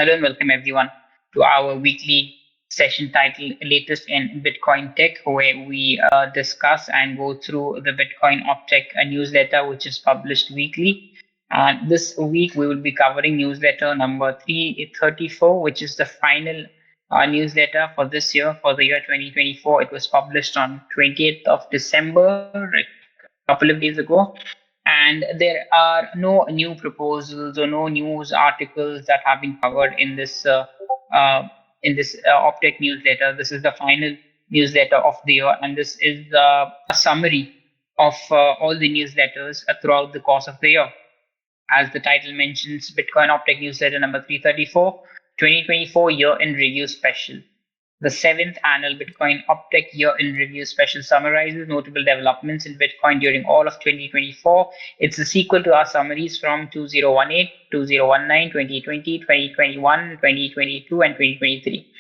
Hello and welcome everyone to our weekly session titled Latest in Bitcoin Tech, where we discuss and go through the Bitcoin Optech newsletter, which is published weekly. And this week we will be covering newsletter number 334, which is the final newsletter for this year, for the year 2024. It was published on 20th of December, a couple of days ago. And there are no new proposals or no news articles that have been covered uh, in this Optech newsletter. This is the final newsletter of the year, and this is a summary of all the newsletters throughout the course of the year. As the title mentions, Bitcoin Optech newsletter number 334, 2024 year in review special. The seventh annual Bitcoin Optech Year in Review Special summarizes notable developments in Bitcoin during all of 2024. It's a sequel to our summaries from 2018, 2019, 2020, 2021, 2022, and 2023.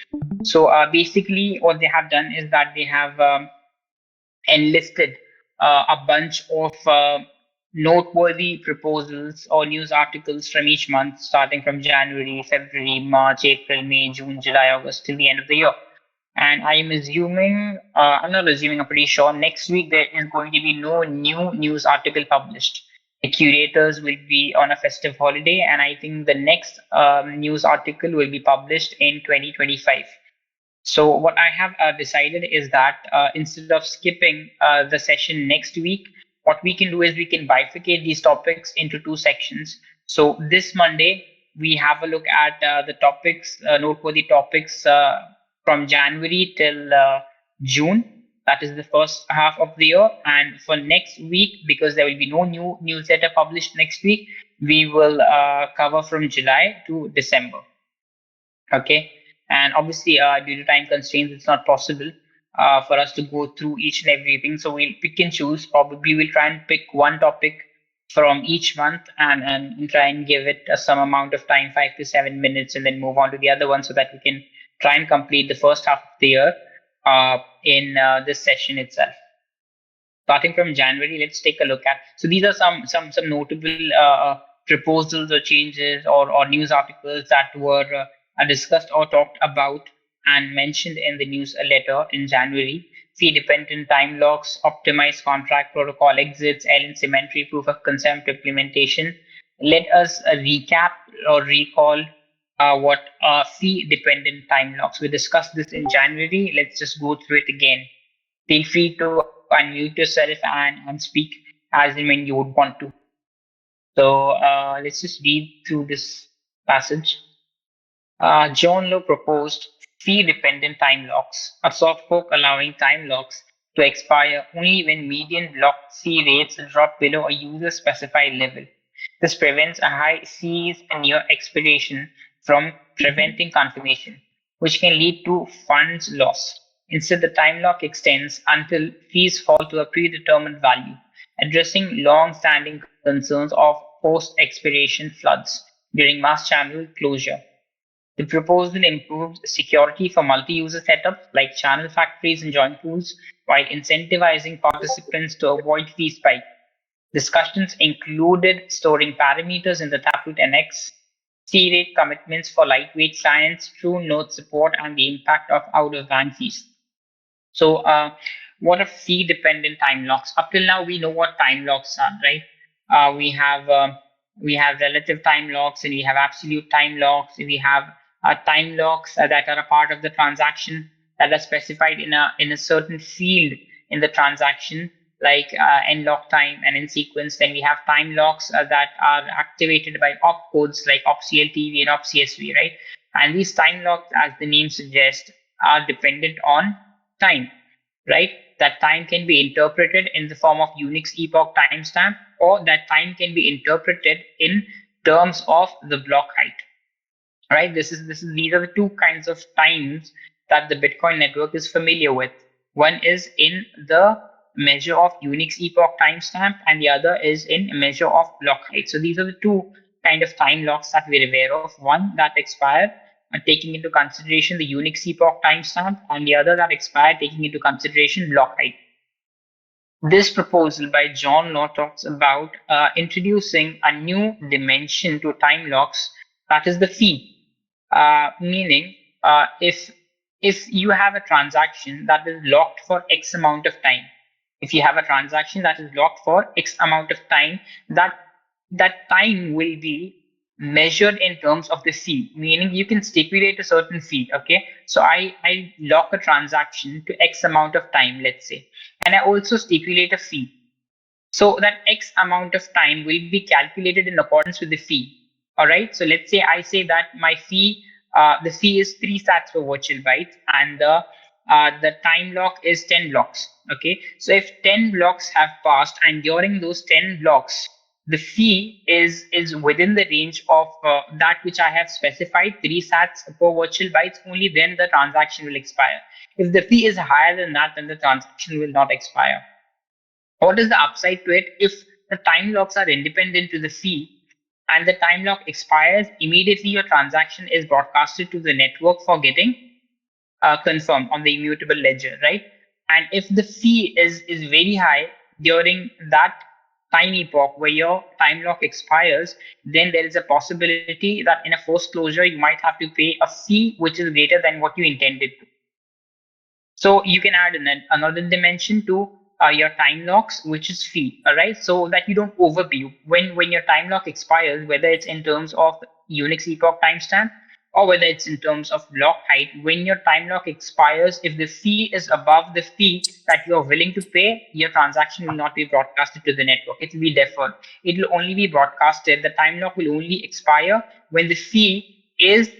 So basically, what they have done is that they have enlisted a bunch of noteworthy proposals or news articles from each month, starting from January, February, March, April, May, June, July, August, till the end of the year. And I'm assuming, I'm not assuming, I'm pretty sure next week there is going to be no new news article published. The curators will be on a festive holiday, and I think the next news article will be published in 2025. So what I have decided is that instead of skipping the session next week, what we can do is we can bifurcate these topics into two sections. So this Monday, we have a look at the topics, noteworthy topics from January till June. That is the first half of the year. And for next week, because there will be no new newsletter published next week, we will cover from July to December. Okay. And obviously, due to time constraints, it's not possible for us to go through each and everything. So we'll pick and choose. Probably we'll try and pick one topic from each month and try and give it some amount of time, 5 to 7 minutes, and then move on to the other one so that we can try and complete the first half of the year in this session itself. Starting from January, let's take a look at. So these are some notable proposals or changes or news articles that were discussed or talked about and mentioned in the newsletter in January. Fee-dependent time locks, optimized contract protocol exits, Allen symmetry proof of concept implementation. Let us recap or recall what fee-dependent time locks. We discussed this in January. Let's just go through it again. Feel free to unmute yourself and speak as and when you would want to. So let's just read through this passage. John Law proposed fee-dependent time locks, a soft fork allowing time locks to expire only when median block fee rates drop below a user-specified level. This prevents a high fees near expiration from preventing confirmation, which can lead to funds loss. Instead, the time lock extends until fees fall to a predetermined value, addressing long-standing concerns of post-expiration floods during mass channel closure. The proposal improves security for multi-user setups like channel factories and join pools, while incentivizing participants to avoid fee spike. Discussions included storing parameters in the Taproot NX, C-rate commitments for lightweight clients, true node support, and the impact of out-of-band fees. So what are fee-dependent time locks? Up till now, we know what time locks are, right? We have relative time locks and we have absolute time locks. We have time locks that are a part of the transaction that are specified in a certain field in the transaction, like end lock time and in sequence. Then we have time locks that are activated by opcodes like opcltv and opcsv, right? And these time locks, as the name suggests, are dependent on time, right? That time can be interpreted in the form of Unix epoch timestamp, or that time can be interpreted in terms of the block height, right? These are the two kinds of times that the Bitcoin network is familiar with. One is in the measure of Unix epoch timestamp, and the other is in a measure of block height. So these are the two kind of time locks that we're aware of. One that expired, taking into consideration the Unix epoch timestamp, and the other that expired taking into consideration block height. This proposal by John Law talks about introducing a new dimension to time locks, that is the fee. Meaning, if you have a transaction that is locked for X amount of time, if you have a transaction that is locked for X amount of time, that that time will be measured in terms of the fee. Meaning, you can stipulate a certain fee. Okay, so I lock a transaction to X amount of time, let's say, and I also stipulate a fee. So that X amount of time will be calculated in accordance with the fee. All right. So let's say I say that my fee, the fee is 3 sats per virtual byte, and the time lock is 10 blocks. Okay. So if 10 blocks have passed, and during those 10 blocks, the fee is within the range of that which I have specified, 3 sats per virtual bytes, only then the transaction will expire. If the fee is higher than that, then the transaction will not expire. What is the upside to it? If the time locks are independent to the fee and the time lock expires, immediately your transaction is broadcasted to the network for getting confirmed on the immutable ledger, right? And if the fee is very high during that time epoch where your time lock expires, then there is a possibility that in a forced closure, you might have to pay a fee which is greater than what you intended to. So you can add another dimension to your time locks, which is fee, all right? So that you don't overview when your time lock expires, whether it's in terms of Unix epoch timestamp or whether it's in terms of lock height. When your time lock expires, if the fee is above the fee that you're willing to pay, your transaction will not be broadcasted to the network. It will be deferred. It will only be broadcasted. The time lock will only expire when the fee is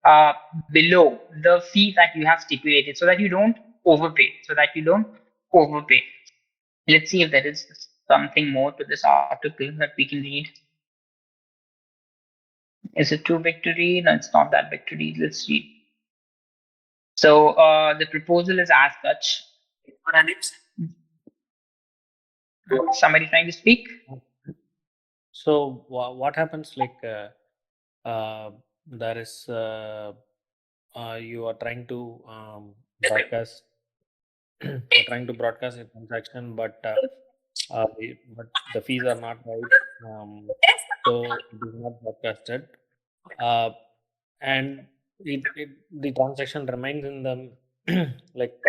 uh, below the fee that you have stipulated, so that you don't overpay. So that you don't overpay. Let's see if there is something more to this article that we can read. Is it too big to read? No, it's not that big to read. Let's read. So the proposal is as such. Somebody trying to speak? So what happens like there is you are trying to broadcast you're trying to broadcast a transaction, but the fees are not right, so it is not broadcasted, uh, and the transaction remains in the like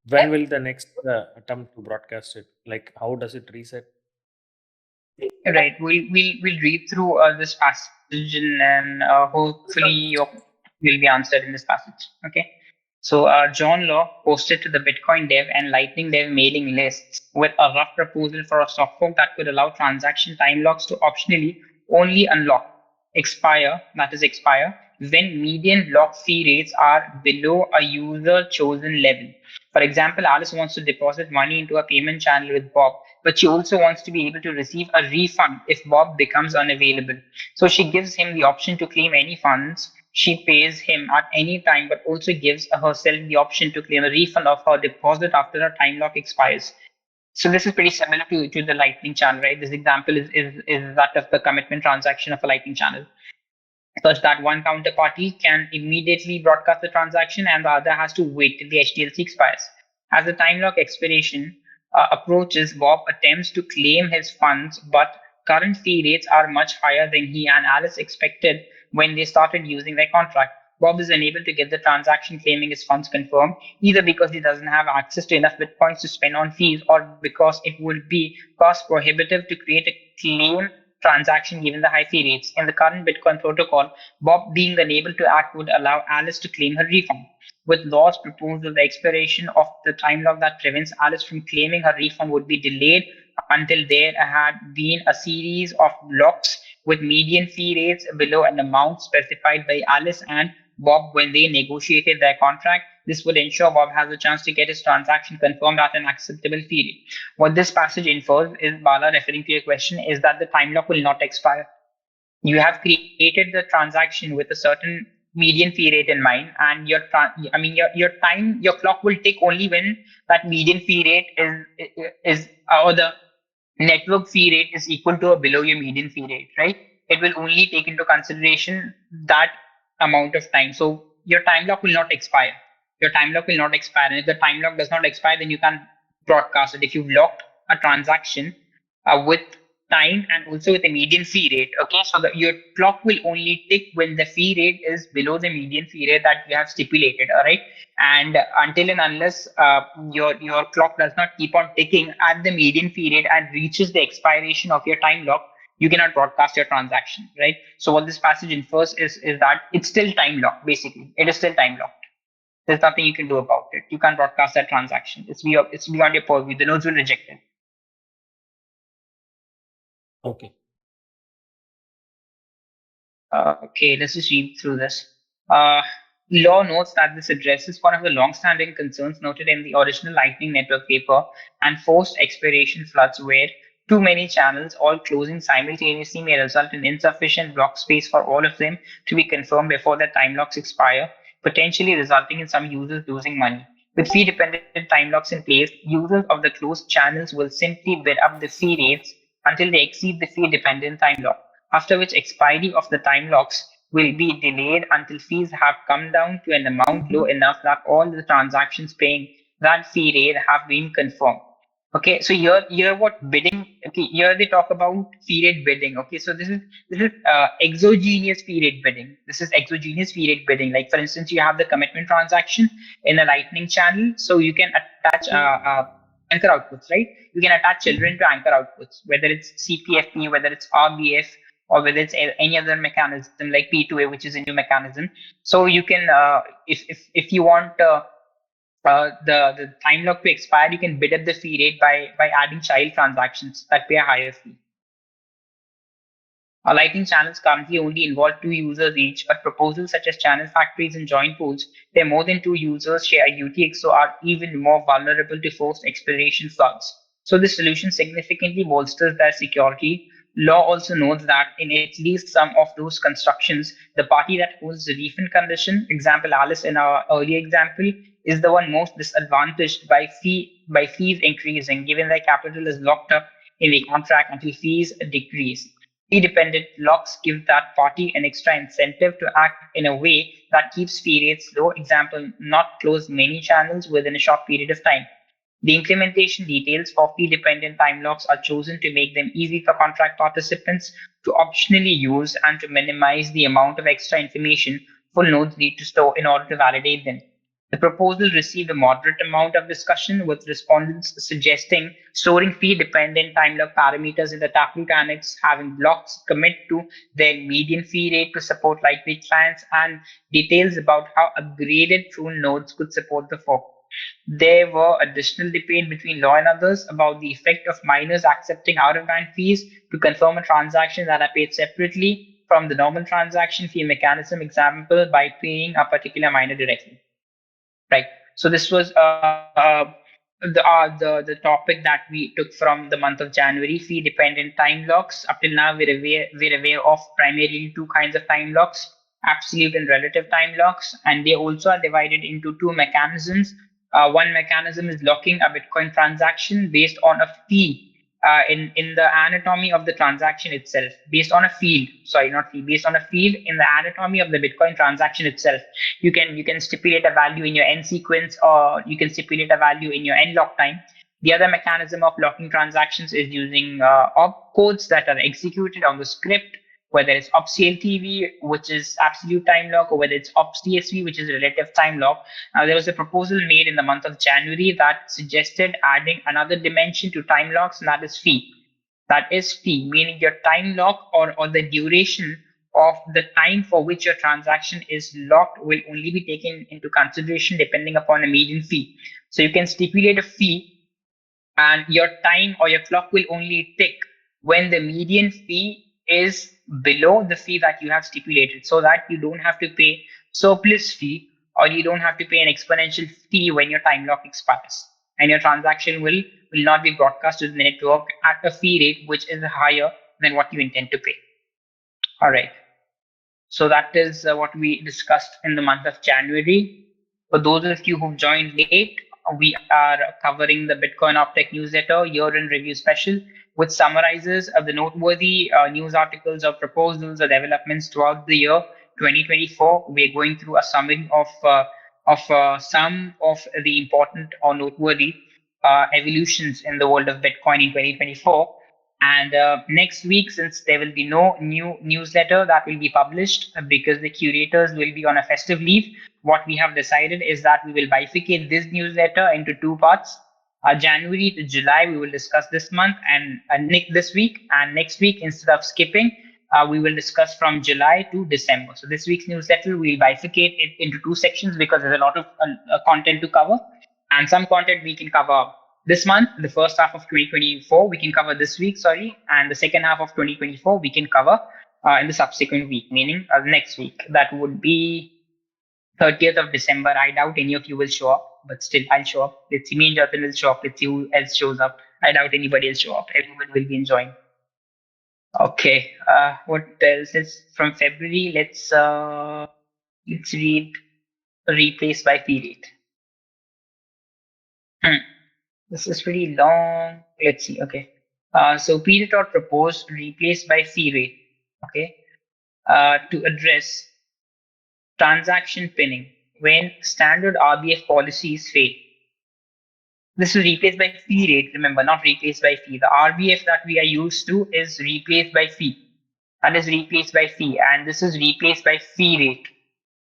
when will the next attempt to broadcast it? Like how does it reset? Right. We'll read through this passage, and hopefully you will be answered in this passage. Okay. So John Law posted to the Bitcoin Dev and Lightning Dev mailing lists with a rough proposal for a soft fork that could allow transaction time locks to optionally only unlock, expire, when median block fee rates are below a user chosen level. For example, Alice wants to deposit money into a payment channel with Bob, but she also wants to be able to receive a refund if Bob becomes unavailable. So she gives him the option to claim any funds she pays him at any time, but also gives herself the option to claim a refund of her deposit after her time lock expires. So this is pretty similar to the Lightning channel, right? This example is that of the commitment transaction of a Lightning channel, such that one counterparty can immediately broadcast the transaction and the other has to wait till the HDLC expires. As the time lock expiration approaches, Bob attempts to claim his funds, but current fee rates are much higher than he and Alice expected when they started using their contract. Bob is unable to get the transaction claiming his funds confirmed, either because he doesn't have access to enough bitcoins to spend on fees or because it would be cost prohibitive to create a claim transaction given the high fee rates. In the current Bitcoin protocol, Bob being unable to act would allow Alice to claim her refund. With Law's proposal, the expiration of the time lock that prevents Alice from claiming her refund would be delayed until there had been a series of blocks with median fee rates below an amount specified by Alice and Bob when they negotiated their contract. This would ensure Bob has a chance to get his transaction confirmed at an acceptable fee rate. What this passage infers is, Bala, referring to your question, is that the time lock will not expire. You have created the transaction with a certain median fee rate in mind, and your clock will tick only when that median fee rate is or the network fee rate is equal to or below your median fee rate, right? It will only take into consideration that amount of time. So your time lock will not expire. Your time lock will not expire. And if the time lock does not expire, then you can broadcast it. If you've locked a transaction with time and also with the median fee rate. Okay, so your clock will only tick when the fee rate is below the median fee rate that you have stipulated. All right, and until and unless your clock does not keep on ticking at the median fee rate and reaches the expiration of your time lock, you cannot broadcast your transaction, right? So what this passage infers is that it's still time locked. Basically, it is still time locked. There's nothing you can do about it. You can't broadcast that transaction. It's beyond your purview. The nodes will reject it. Okay. Okay, let's just read through this. Uh, Law notes that this addresses one of the long-standing concerns noted in the original Lightning Network paper and forced expiration floods, where too many channels, all closing simultaneously, may result in insufficient block space for all of them to be confirmed before their time locks expire, potentially resulting in some users losing money. With fee-dependent time locks in place, users of the closed channels will simply bid up the fee rates until they exceed the fee-dependent time lock, after which expiry of the time locks will be delayed until fees have come down to an amount low enough that all the transactions paying that fee rate have been confirmed. Okay, so here what bidding? Okay, here they talk about fee rate bidding. Okay, so this is exogenous fee rate bidding. This is exogenous fee rate bidding. Like for instance, you have the commitment transaction in a Lightning channel, so you can attach anchor outputs, right? You can attach children to anchor outputs, whether it's CPFP, whether it's RBF, or whether it's any other mechanism like P2A, which is a new mechanism. So you can, if you want the time lock to expire, you can bid up the fee rate by adding child transactions that pay a higher fee. Lightning channels currently only involve two users each, but proposals such as channel factories and joint pools where more than two users share UTXO are even more vulnerable to forced expiration floods. So this solution significantly bolsters their security. Law also notes that in at least some of those constructions, the party that holds the refund condition, example Alice in our earlier example, is the one most disadvantaged by fees increasing, given that capital is locked up in the contract until fees decrease. Fee-dependent locks give that party an extra incentive to act in a way that keeps fee rates low. Example, not close many channels within a short period of time. The implementation details for fee-dependent time locks are chosen to make them easy for contract participants to optionally use and to minimize the amount of extra information full nodes need to store in order to validate them. The proposal received a moderate amount of discussion, with respondents suggesting storing fee-dependent time lock parameters in the Taproot Annex, having blocks commit to their median fee rate to support lightweight clients, and details about how upgraded prune nodes could support the fork. There were additional debate between law and others about the effect of miners accepting out-of-band fees to confirm a transaction that are paid separately from the normal transaction fee mechanism, example by paying a particular miner directly. Right. So this was the topic that we took from the month of January, fee dependent time locks. Up till now, we're aware of primarily two kinds of time locks: absolute and relative time locks, and they also are divided into two mechanisms. One mechanism is locking a Bitcoin transaction based on a fee in the anatomy of the transaction itself, based on a field. Sorry, not fee, based on a field in the anatomy of the Bitcoin transaction itself. You can stipulate a value in your n sequence, or you can stipulate a value in your n lock time. The other mechanism of locking transactions is using opcodes that are executed on the script, whether it's opcltv, which is absolute time lock, or whether it's opstsv, which is relative time lock. Now, there was a proposal made in the month of January that suggested adding another dimension to time locks, and that is fee. That is fee, meaning your time lock, or the duration of the time for which your transaction is locked will only be taken into consideration depending upon a median fee. So you can stipulate a fee, and your time or your clock will only tick when the median fee is below the fee that you have stipulated, so that you don't have to pay surplus fee, or you don't have to pay an exponential fee when your time lock expires, and your transaction will not be broadcast to the network at a fee rate which is higher than what you intend to pay. All right. So that is what we discussed in the month of January. For those of you who've joined late, we are covering the Bitcoin Optech newsletter year-end review special, which summarizes the noteworthy news articles or proposals or developments throughout the year 2024. We're going through a summary of some of the important or noteworthy evolutions in the world of Bitcoin in 2024. And next week, since there will be no new newsletter that will be published because the curators will be on a festive leave, what we have decided is that we will bifurcate this newsletter into two parts. January to July, we will discuss this month and this week, and next week, instead of skipping, we will discuss from July to December. So this week's newsletter, we'll bifurcate it into two sections because there's a lot of content to cover, and some content we can cover this month, the first half of 2024, we can cover this week, sorry, and the second half of 2024, we can cover in the subsequent week, meaning next week. That would be 30th of December. I doubt any of you will show up, but still, I'll show up. Let's see, me and Jatin will show up. Let's see who else shows up. I doubt anybody will show up. Everyone will be enjoying. Okay, what else is from February? Let's read replace by fee rate. Hmm. This is pretty long. Let's see. Okay. So Peter Todd proposed replace by fee rate. Okay. To address transaction pinning when standard RBF policies fail. This is replaced by fee rate. Remember, not replaced by fee. The RBF that we are used to is replaced by fee. That is replaced by fee, and this is replaced by fee rate.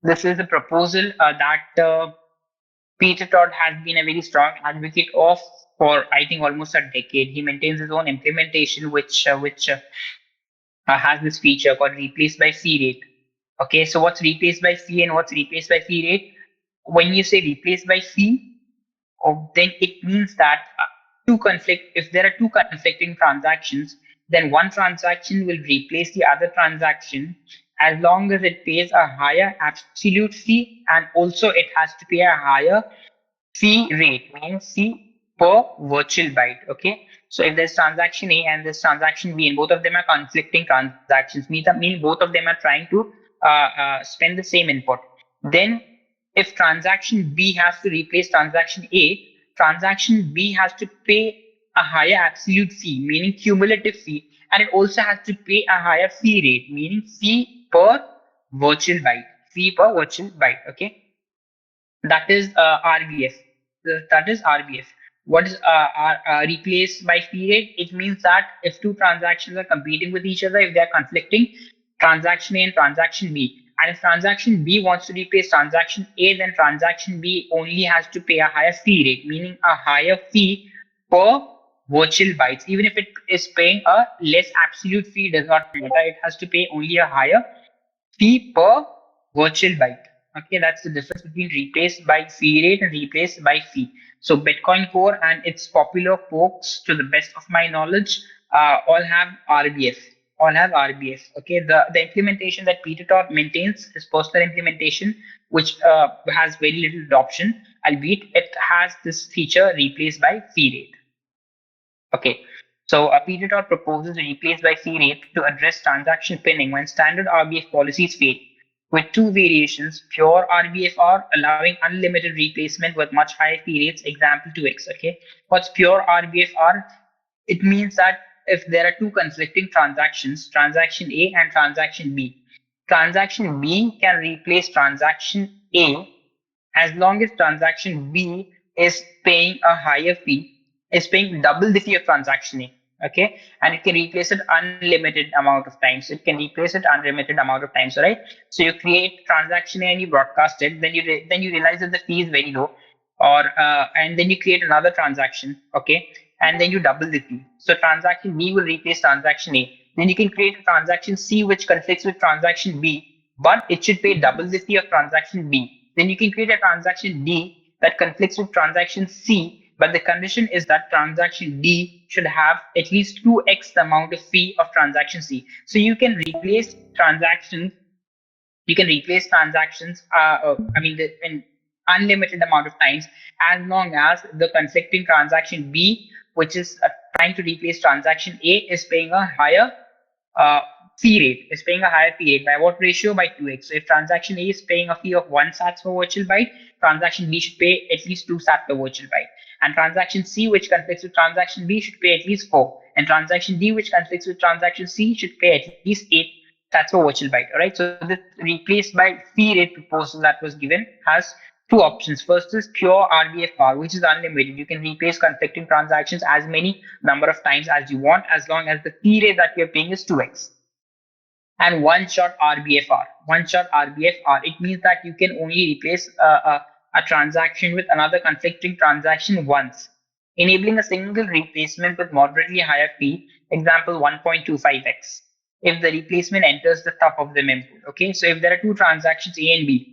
This is a proposal that Peter Todd has been a very strong advocate of for I think almost a decade. He maintains his own implementation, which has this feature called replace by fee rate. Okay, so what's replaced by fee and what's replaced by fee rate? When you say replace by fee, then it means that if there are two conflicting transactions, then one transaction will replace the other transaction as long as it pays a higher absolute fee, and also it has to pay a higher fee rate, means fee per virtual byte. Okay. So if there's transaction A and there's transaction B, and both of them are conflicting transactions, mean both of them are trying to spend the same input. Then, if transaction B has to replace transaction A, transaction B has to pay a higher absolute fee, meaning cumulative fee, and it also has to pay a higher fee rate, meaning fee per virtual byte. Fee per virtual byte. Okay, that is RBF. That is RBF. What is replaced by fee rate? It means that if two transactions are competing with each other, if they are conflicting, transaction A and transaction B, and if transaction B wants to replace transaction A, then transaction B only has to pay a higher fee rate, meaning a higher fee per virtual bytes. Even if it is paying a less absolute fee, does not matter. It has to pay only a higher fee per virtual byte. Okay, that's the difference between replaced by fee rate and replaced by fee. So Bitcoin Core and its popular forks, to the best of my knowledge, all have RBF. All have RBF. Okay, the implementation that Peter Todd maintains is personal implementation, which has very little adoption, albeit it has this feature replaced by fee rate. Okay, so Peter Todd proposes a replace by fee rate to address transaction pinning when standard RBF policies fail, with two variations: pure RBFR allowing unlimited replacement with much higher fee rates, example 2x. Okay, what's pure RBFR? It means that if there are two conflicting transactions, transaction A and transaction B, transaction B can replace transaction A as long as transaction B is paying a higher fee, is paying double the fee of transaction A. Okay, and it can replace it unlimited amount of times. It can replace it unlimited amount of times. Right. So you create transaction A and you broadcast it. Then you realize that the fee is very low, or and then you create another transaction. Okay, and then you double the fee. So transaction B will replace transaction A. Then you can create a transaction C which conflicts with transaction B, but it should pay double the fee of transaction B. Then you can create a transaction D that conflicts with transaction C, but the condition is that transaction D should have at least 2x the amount of fee of transaction C. So you can replace transactions, in unlimited amount of times, as long as the conflicting transaction B, which is trying to replace transaction A, is paying a higher uh, fee rate, is paying a higher fee rate. By what ratio? By 2x. So if transaction A is paying a fee of 1 sats per virtual byte, transaction B should pay at least 2 sats per virtual byte. And transaction C, which conflicts with transaction B, should pay at least 4. And transaction D, which conflicts with transaction C, should pay at least 8 sats per virtual byte. All right. So this replaced by fee rate proposal that was given has two options. First is pure RBFR, which is unlimited. You can replace conflicting transactions as many number of times as you want, as long as the fee rate that you're paying is 2x. And one shot RBFR. One shot RBFR. It means that you can only replace a transaction with another conflicting transaction once, enabling a single replacement with moderately higher fee, example 1.25x, if the replacement enters the top of the mempool. Okay, so if there are two transactions A and B,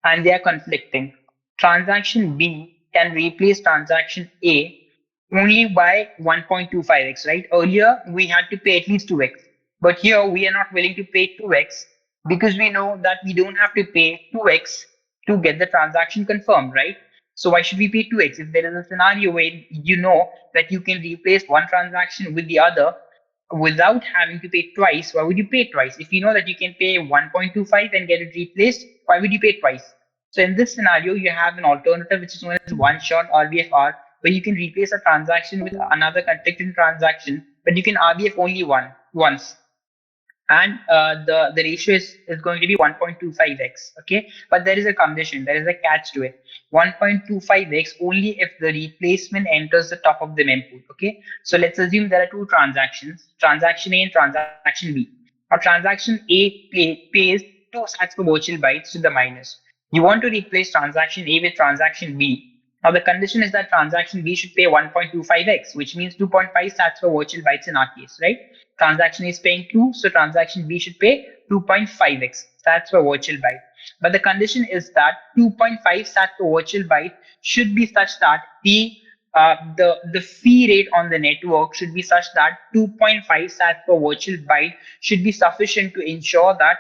and they are conflicting. Transaction B can replace transaction A only by 1.25x, right? Earlier, we had to pay at least 2x. But here, we are not willing to pay 2x because we know that we don't have to pay 2x to get the transaction confirmed, right? So why should we pay 2x? If there is a scenario where you know that you can replace one transaction with the other without having to pay twice, why would you pay twice? If you know that you can pay 1.25 and get it replaced, why would you pay twice? So in this scenario, you have an alternative which is known as one-shot RBFR, where you can replace a transaction with another conflicting transaction, but you can RBF only once, and the ratio is going to be 1.25x. Okay, but there is a condition, there is a catch to it. 1.25x only if the replacement enters the top of the mempool. Okay, so let's assume there are two transactions, transaction A and transaction B. Now transaction pays 2 sats for virtual bytes to the miners. You want to replace transaction A with transaction B. Now the condition is that transaction B should pay 1.25x, which means 2.5 sats for virtual bytes in our case, right? Transaction is paying 2, so transaction B should pay 2.5x sats per virtual byte. But the condition is that 2.5 sats per virtual byte should be such that the fee rate on the network should be such that 2.5 sats per virtual byte should be sufficient to ensure that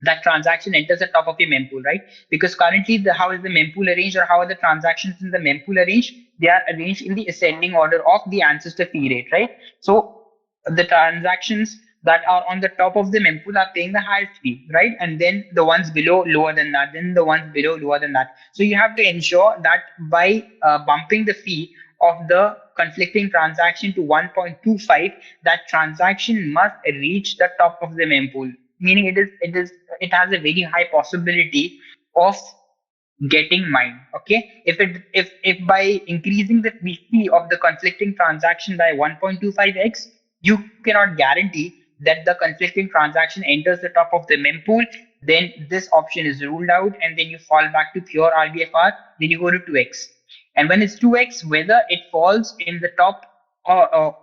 that transaction enters the top of your mempool, right? Because currently, how is the mempool arranged, or how are the transactions in the mempool arranged? They are arranged in the ascending order of the ancestor fee rate, right? So the transactions that are on the top of the mempool are paying the highest fee, right? And then the ones below lower than that, then the ones below lower than that. So you have to ensure that by bumping the fee of the conflicting transaction to 1.25, that transaction must reach the top of the mempool, meaning it has a very high possibility of getting mined. Okay, if by increasing the fee of the conflicting transaction by 1.25x, you cannot guarantee that the conflicting transaction enters the top of the mempool, then this option is ruled out, and then you fall back to pure RBFR. Then you go to 2x, and when it's 2x, whether it falls in the top or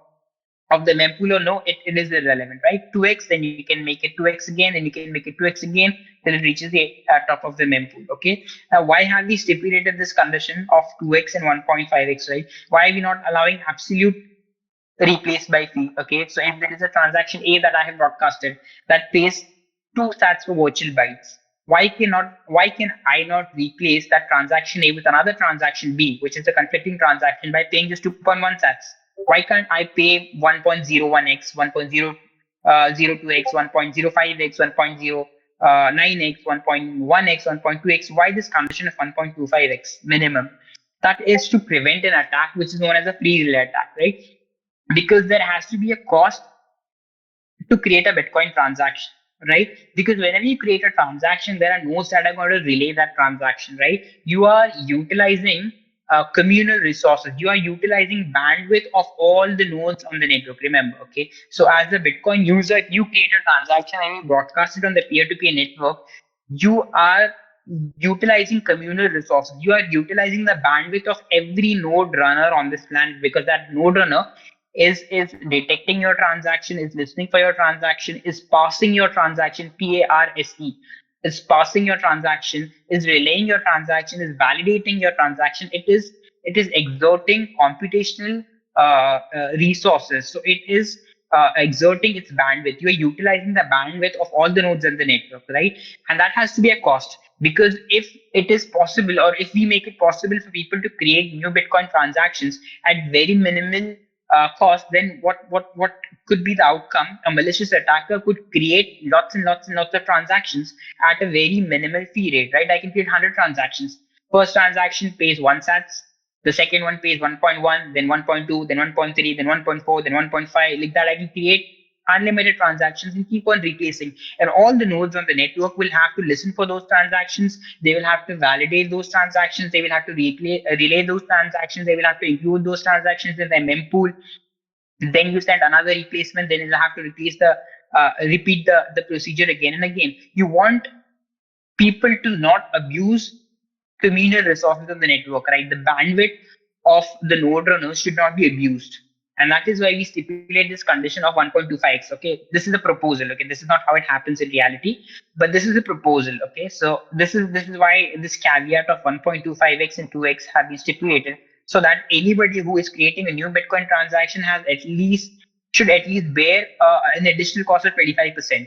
of the mempool or no, it is irrelevant, right? 2x, then you can make it 2x again, then you can make it 2x again till it reaches the top of the mempool. Okay. Now, why have we stipulated this condition of 2x and 1.5x, right? Why are we not allowing absolute replaced by fee? Okay, so if there is a transaction A that I have broadcasted that pays 2 sats for virtual bytes, why can I not replace that transaction A with another transaction B, which is a conflicting transaction, by paying just 2.1 sats? Why can't I pay 1.01x, 1.002x, 1.05x, 1.09x, 1.1x, 1.2x? Why this condition of 1.25x minimum? That is to prevent an attack which is known as a free relay attack, right? Because there has to be a cost to create a Bitcoin transaction, right? Because whenever you create a transaction, there are nodes that are going to relay that transaction, right? You are utilizing communal resources. You are utilizing bandwidth of all the nodes on the network. Remember, okay? So as a Bitcoin user, if you create a transaction and you broadcast it on the peer-to-peer network, you are utilizing communal resources. You are utilizing the bandwidth of every node runner on this planet, because that node runner is detecting your transaction, is listening for your transaction, is passing your transaction, PARSE, is passing your transaction, is relaying your transaction, is validating your transaction. It is exerting computational resources. So it is exerting its bandwidth. You are utilizing the bandwidth of all the nodes in the network, right? And that has to be a cost, because if it is possible, or if we make it possible for people to create new Bitcoin transactions at very minimal cost, then what could be the outcome? A malicious attacker could create lots and lots and lots of transactions at a very minimal fee rate, right? I can create 100 transactions. First transaction pays 1 sats. The second one pays 1.1, then 1.2, then 1.3, then 1.4, then 1.5. Like that, I can create unlimited transactions and keep on replacing. And all the nodes on the network will have to listen for those transactions. They will have to validate those transactions. They will have to relay those transactions. They will have to include those transactions in their mempool. Then you send another replacement. Then you'll have to repeat the procedure again and again. You want people to not abuse communal resources of the network, right? The bandwidth of the node runners should not be abused. And that is why we stipulate this condition of 1.25x. Okay, this is a proposal. Okay, this is not how it happens in reality, but this is a proposal. Okay, so this is why this caveat of 1.25x and 2x have been stipulated, so that anybody who is creating a new Bitcoin transaction has at least should at least bear an additional cost of 25%.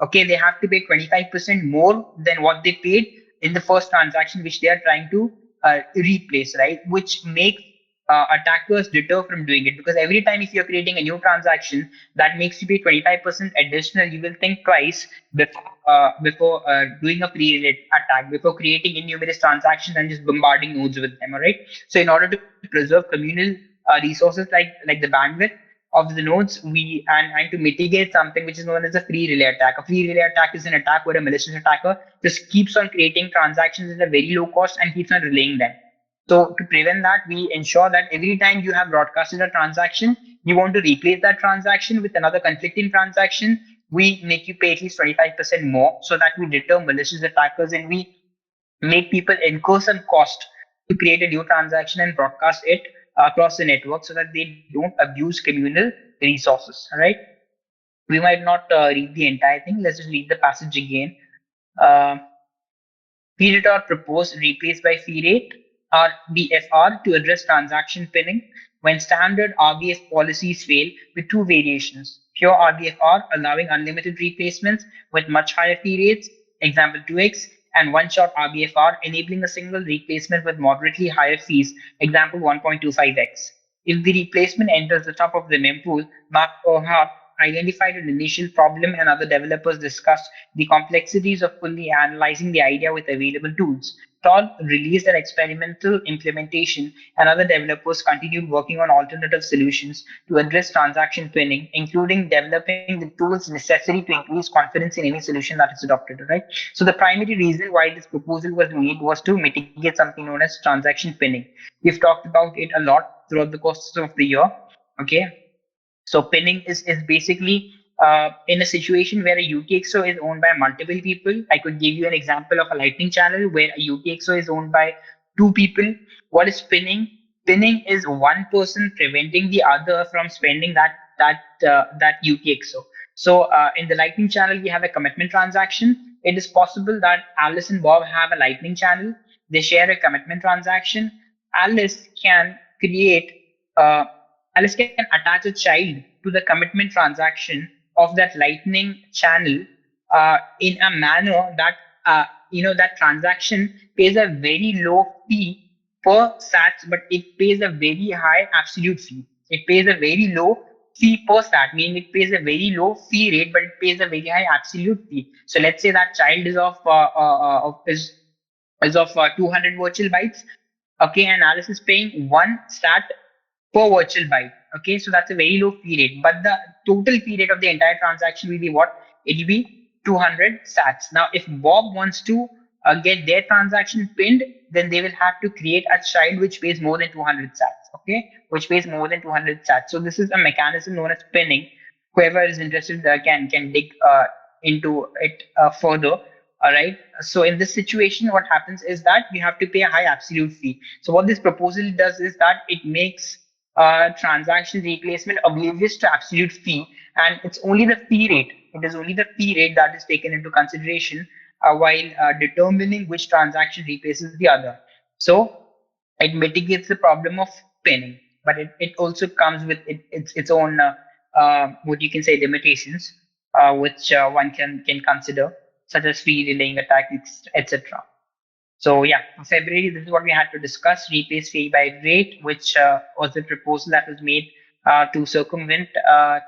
Okay, they have to pay 25% more than what they paid in the first transaction which they are trying to replace, right? Which makes attackers deter from doing it, because every time if you're creating a new transaction that makes you pay 25% additional, you will think twice before doing a pre-relate attack, before creating innumerous transactions and just bombarding nodes with them. All right, so in order to preserve communal resources like the bandwidth of the nodes, and to mitigate something which is known as a free relay attack. A free relay attack is an attack where a malicious attacker just keeps on creating transactions at a very low cost and keeps on relaying them. So to prevent that, we ensure that every time you have broadcasted a transaction, you want to replace that transaction with another conflicting transaction, we make you pay at least 25% more, so that we deter malicious attackers and we make people incur some cost to create a new transaction and broadcast it across the network, so that they don't abuse communal resources. All right. We might not read the entire thing. Let's just read the passage again. Uh, Feed it or propose replaced by fee rate (RBFR) to address transaction pinning when standard RBF policies fail, with two variations: pure RBFR allowing unlimited replacements with much higher fee rates, example 2x, and one-shot RBFR enabling a single replacement with moderately higher fees, example 1.25x. If the replacement enters the top of the mempool, Mark O'Hart identified an initial problem, and other developers discussed the complexities of fully analyzing the idea with available tools. Todd released an experimental implementation, and other developers continued working on alternative solutions to address transaction pinning, including developing the tools necessary to increase confidence in any solution that is adopted. Right. So the primary reason why this proposal was made was to mitigate something known as transaction pinning. We've talked about it a lot throughout the course of the year. Okay, so pinning is basically in a situation where a UTXO is owned by multiple people. I could give you an example of a lightning channel where a UTXO is owned by two people. What is pinning? Pinning is one person preventing the other from spending that UTXO. So in the lightning channel, we have a commitment transaction. It is possible that Alice and Bob have a lightning channel. They share a commitment transaction. Alice can create uh, Alice can attach a child to the commitment transaction of that Lightning channel in a manner that that transaction pays a very low fee per sats, but it pays a very high absolute fee. It pays a very low fee per sat, meaning it pays a very low fee rate, but it pays a very high absolute fee. So let's say that child is of 200 virtual bytes. Okay, and Alice is paying one sat per virtual byte. Okay, so that's a very low fee rate, but the total fee rate of the entire transaction will be what? It will be 200 sats. Now, if Bob wants to get their transaction pinned, then they will have to create a child which pays more than 200 sats. Okay, which pays more than 200 sats. So this is a mechanism known as pinning. Whoever is interested can dig into it further. All right. So in this situation, what happens is that you have to pay a high absolute fee. So what this proposal does is that it makes transaction replacement oblivious to absolute fee, and it's only the fee rate. It is only the fee rate that is taken into consideration while determining which transaction replaces the other. So it mitigates the problem of pinning, but it also comes with its own what you can say limitations, which one can consider, such as fee relaying attacks, etc. So yeah, in February, this is what we had to discuss: replace fee by rate, which was the proposal that was made to circumvent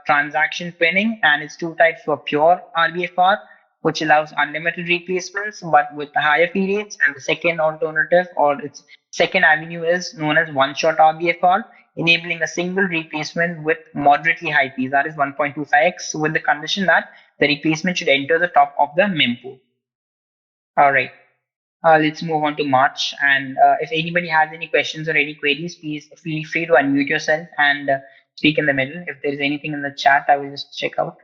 transaction pinning, and it's two types: for pure RBFR, which allows unlimited replacements but with higher fee rates, and the second alternative, or its second avenue, is known as one-shot RBFR. enabling a single replacement with moderately high fees, that is 1.25x, with the condition that the replacement should enter the top of the mempool. All right. Let's move on to March. And if anybody has any questions or any queries, please feel free to unmute yourself and speak in the middle. If there is anything in the chat, I will just check out.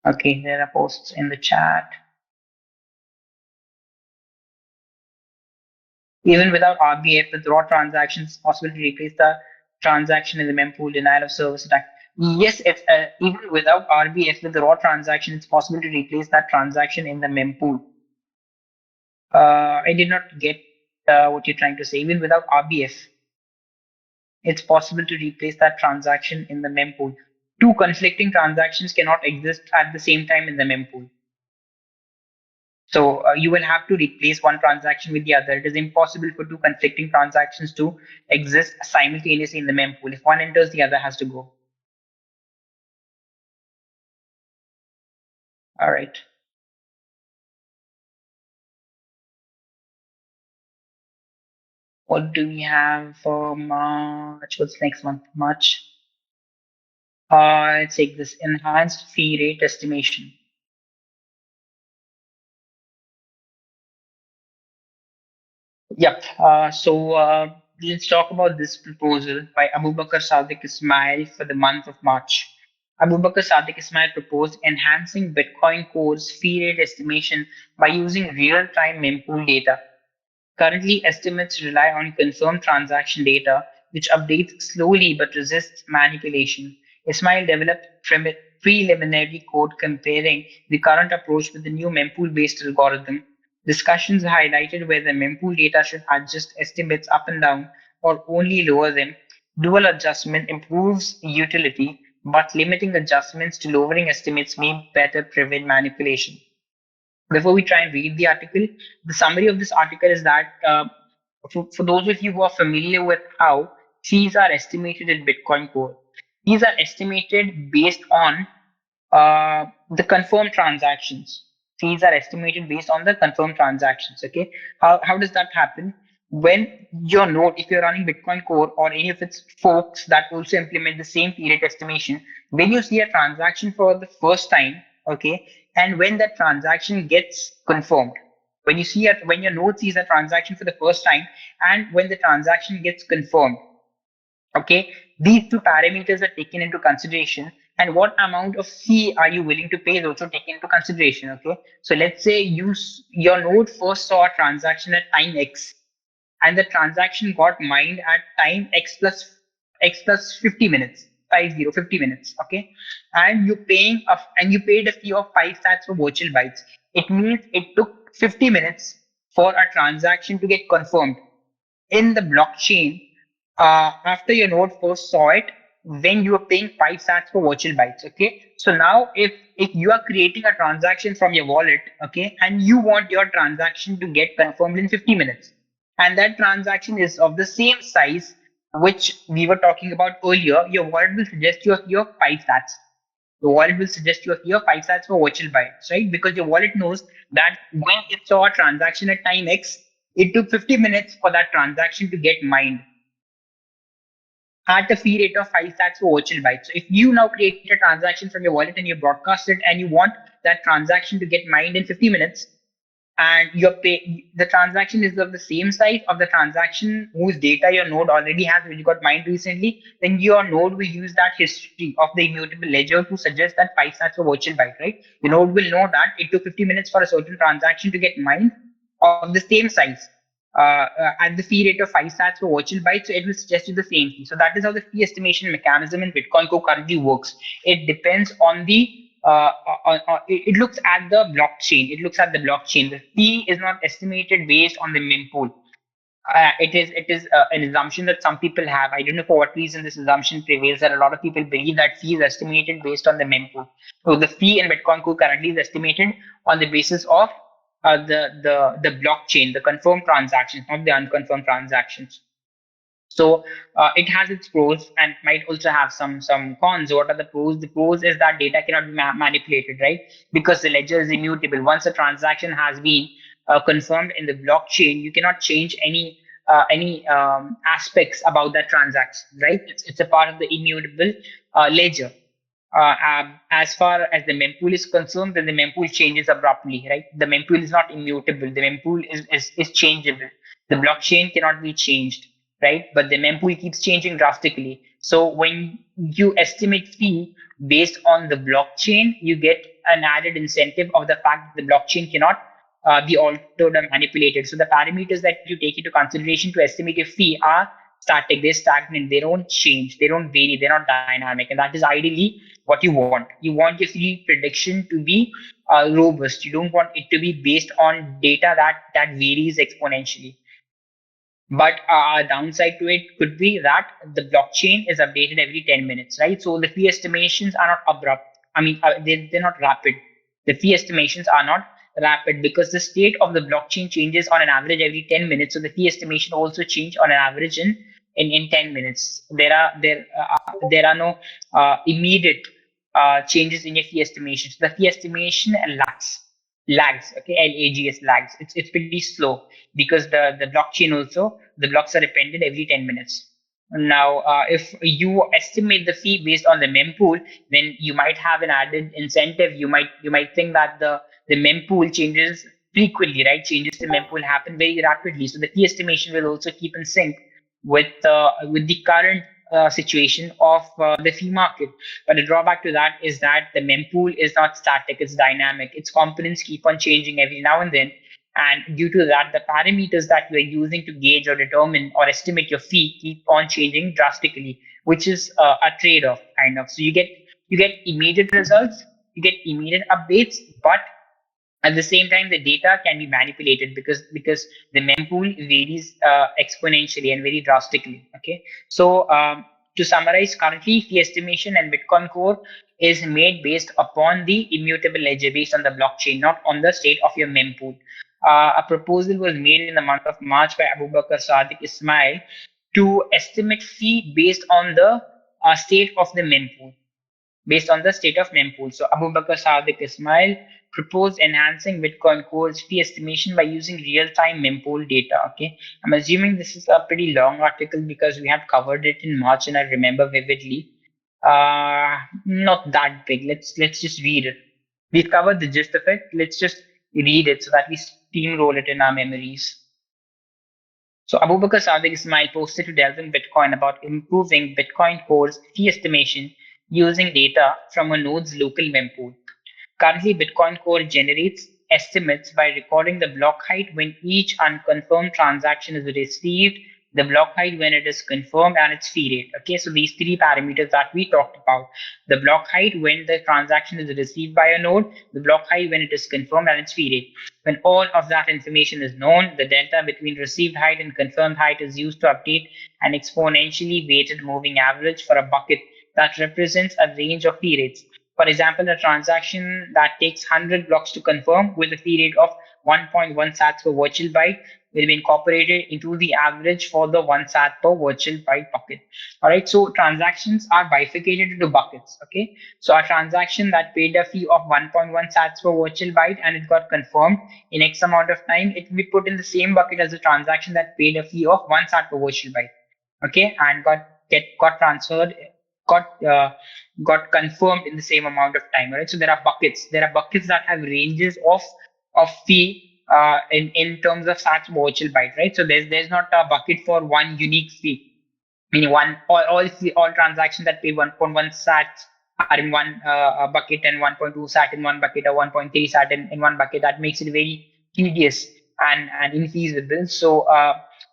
Okay, there are posts in the chat. Even without RBF, with raw transactions, it's possible to replace the transaction in the mempool, denial of service attack. Yes, if even without RBF, with the raw transaction, it's possible to replace that transaction in the mempool. I did not get what you're trying to say. Even without RBF, it's possible to replace that transaction in the mempool. Two conflicting transactions cannot exist at the same time in the mempool. So you will have to replace one transaction with the other. It is impossible for two conflicting transactions to exist simultaneously in the mempool. If one enters, the other has to go. All right. What do we have for March? What's next month? March. Let's take this enhanced fee rate estimation. Yep. Let's talk about this proposal by Abu Bakr Sadiq Ismail for the month of March. Abu Bakr Sadiq Ismail proposed enhancing Bitcoin Core's fee rate estimation by using real-time mempool data. Currently, estimates rely on confirmed transaction data, which updates slowly but resists manipulation. Ismail developed preliminary code comparing the current approach with the new mempool-based algorithm. Discussions highlighted whether mempool data should adjust estimates up and down or only lower them. Dual adjustment improves utility, but limiting adjustments to lowering estimates may better prevent manipulation. Before we try and read the article, the summary of this article is that for those of you who are familiar with how fees are estimated in Bitcoin Core, these are estimated based on the confirmed transactions. Fees are estimated based on the confirmed transactions. Okay, how does that happen? When your node, if you're running Bitcoin Core or any of its forks that also implement the same fee rate estimation, when you see a transaction for the first time, okay, and when that transaction gets confirmed, when your node sees a transaction for the first time and when the transaction gets confirmed, okay, these two parameters are taken into consideration, and what amount of fee are you willing to pay is also taken into consideration. Okay, so let's say your node first saw a transaction at time x, and the transaction got mined at time x plus 50 minutes, 50 minutes. Okay, and you paid a fee of 5 sats for virtual bytes. It means it took 50 minutes for a transaction to get confirmed in the blockchain after your node first saw it, when you were paying 5 sats for virtual bytes. Okay, so now if you are creating a transaction from your wallet, okay, and you want your transaction to get confirmed in 50 minutes, and that transaction is of the same size which we were talking about earlier, your wallet will suggest you a fee of 5 sats. The wallet will suggest you a fee of 5 sats for virtual bytes, right? Because your wallet knows that when it saw a transaction at time X, it took 50 minutes for that transaction to get mined at a fee rate of 5 sats for virtual bytes. So if you now create a transaction from your wallet and you broadcast it and you want that transaction to get mined in 50 minutes, and the transaction is of the same size of the transaction whose data your node already has, which got mined recently, then your node will use that history of the immutable ledger to suggest that 5 sats for virtual byte, right? The node will know that it took 50 minutes for a certain transaction to get mined of the same size at the fee rate of 5 sats for virtual bytes, so it will suggest you the same fee. So that is how the fee estimation mechanism in Bitcoin Core currently works. It depends on it looks at the blockchain. It looks at the blockchain. The fee is not estimated based on the mempool. It is an assumption that some people have. I don't know for what reason this assumption prevails, that a lot of people believe that fee is estimated based on the mempool. So the fee in Bitcoin Core currently is estimated on the basis of the blockchain, the confirmed transactions, not the unconfirmed transactions. So it has its pros and might also have some cons. What are the pros? The pros is that data cannot be manipulated, right? Because the ledger is immutable. Once a transaction has been confirmed in the blockchain, you cannot change any aspects about that transaction, right? It's a part of the immutable ledger. As far as the mempool is concerned, then the mempool changes abruptly, right? The mempool is not immutable. The mempool is changeable. The blockchain cannot be changed, right? But the mempool keeps changing drastically. So when you estimate fee based on the blockchain, you get an added incentive of the fact that the blockchain cannot be altered or manipulated. So the parameters that you take into consideration to estimate your fee are static, they're stagnant, they don't change, they don't vary, they're not dynamic. And that is ideally what you want. You want your fee prediction to be robust. You don't want it to be based on data that varies exponentially. But a downside to it could be that the blockchain is updated every 10 minutes, right? So the fee estimations are not abrupt. I mean, they're not rapid. The fee estimations are not rapid because the state of the blockchain changes on an average every 10 minutes. So the fee estimation also change on an average in 10 minutes. There are no immediate changes in your fee estimation. So the fee estimation lags. Okay, lags lags. It's pretty slow because the blockchain also, the blocks are appended every 10 minutes. Now, if you estimate the fee based on the mempool, then you might have an added incentive. You might think that the mempool changes frequently, right? Changes to mempool happen very rapidly, so the fee estimation will also keep in sync with the current situation of the fee market. But the drawback to that is that the mempool is not static; it's dynamic. Its components keep on changing every now and then, and due to that, the parameters that you are using to gauge or determine or estimate your fee keep on changing drastically, which is a trade-off kind of. So you get immediate results, you get immediate updates, but at the same time, the data can be manipulated because the mempool varies exponentially and very drastically. Okay, so to summarize, currently fee estimation and Bitcoin Core is made based upon the immutable ledger, based on the blockchain, not on the state of your mempool. A proposal was made in the month of March by Abu Bakr Sadiq Ismail to estimate fee based on the state of the mempool, based on the state of mempool. So Abu Bakr Sadiq Ismail proposed enhancing Bitcoin Core's fee estimation by using real-time mempool data. Okay, I'm assuming this is a pretty long article because we had covered it in March and I remember vividly. Not that big. Let's just read it. We've covered the gist of it. Let's just read it so that we steamroll it in our memories. So Abu Bakr Sadiq Ismail posted to Delving Bitcoin about improving Bitcoin Core's fee estimation using data from a node's local mempool. Currently, Bitcoin Core generates estimates by recording the block height when each unconfirmed transaction is received, the block height when it is confirmed, and its fee rate. Okay, so these three parameters that we talked about: the block height when the transaction is received by a node, the block height when it is confirmed, and its fee rate. When all of that information is known, the delta between received height and confirmed height is used to update an exponentially weighted moving average for a bucket that represents a range of fee rates. For example, a transaction that takes 100 blocks to confirm with a fee rate of 1.1 sats per virtual byte will be incorporated into the average for the 1 sat per virtual byte bucket. All right, so transactions are bifurcated into buckets. Okay, so a transaction that paid a fee of 1.1 sats per virtual byte and it got confirmed in X amount of time, it will be put in the same bucket as a transaction that paid a fee of 1 sat per virtual byte. Okay, and got transferred, got got confirmed in the same amount of time. Right, so there are buckets. There are buckets that have ranges of fee in terms of sats per virtual byte. Right, so there's not a bucket for one unique fee, meaning all transactions that pay 1.1 sats are in one bucket and 1.2 sat in one bucket or 1.3 sat in one bucket. That makes it very tedious and infeasible. So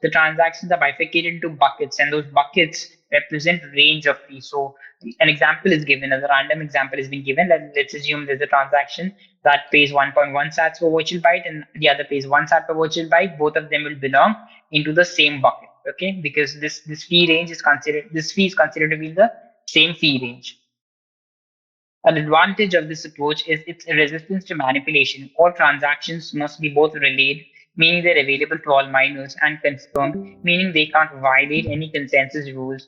the transactions are bifurcated into buckets, and those buckets represent range of fees. So an example is given, as a random example has been given. Let's assume there's a transaction that pays 1.1 sats per virtual byte and the other pays 1 sat per virtual byte. Both of them will belong into the same bucket. Okay, because this fee is considered to be the same fee range. An advantage of this approach is its resistance to manipulation. All transactions must be both relayed, meaning they're available to all miners, and confirmed, meaning they can't violate any consensus rules.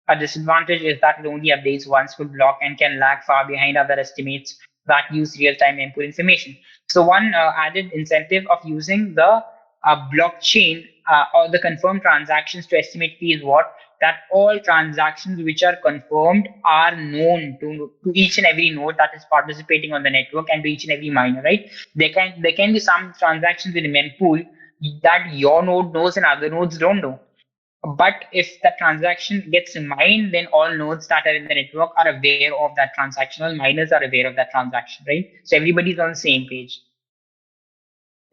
A disadvantage is that it only updates once per block and can lag far behind other estimates that use real-time input information. So one added incentive of using the blockchain or the confirmed transactions to estimate fee is what? That all transactions which are confirmed are known to each and every node that is participating on the network and to each and every miner, right? There can be some transactions in a mempool that your node knows and other nodes don't know. But if the transaction gets mined, then all nodes that are in the network are aware of that transaction. All miners are aware of that transaction, right? So everybody's on the same page.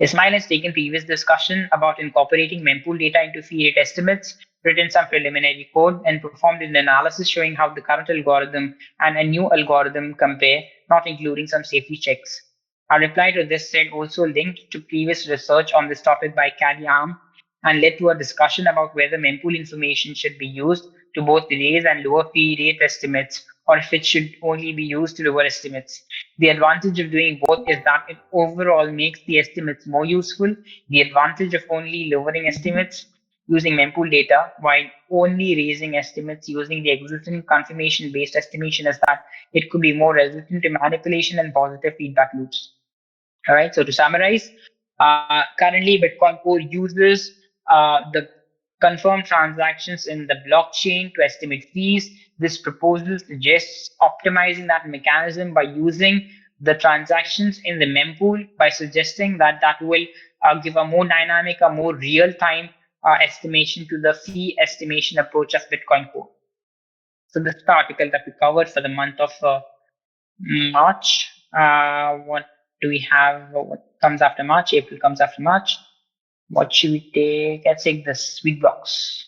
Ismail has taken previous discussion about incorporating mempool data into fee rate estimates, written some preliminary code, and performed an analysis showing how the current algorithm and a new algorithm compare, not including some safety checks. Our reply to this thread also linked to previous research on this topic by Cali Arm and led to a discussion about whether mempool information should be used to both raise and lower fee rate estimates, or if it should only be used to lower estimates. The advantage of doing both is that it overall makes the estimates more useful. The advantage of only lowering estimates using mempool data while only raising estimates using the existing confirmation based estimation is that it could be more resistant to manipulation and positive feedback loops. All right, so to summarize, currently Bitcoin Core uses the confirmed transactions in the blockchain to estimate fees. This proposal suggests optimizing that mechanism by using the transactions in the mempool by suggesting that that will give a more dynamic, a more real-time estimation to the fee estimation approach of Bitcoin Core. So this is the article that we covered for the month of March. What do we have? What comes after March? April comes after March. What should we take? Let's take the sweet blocks.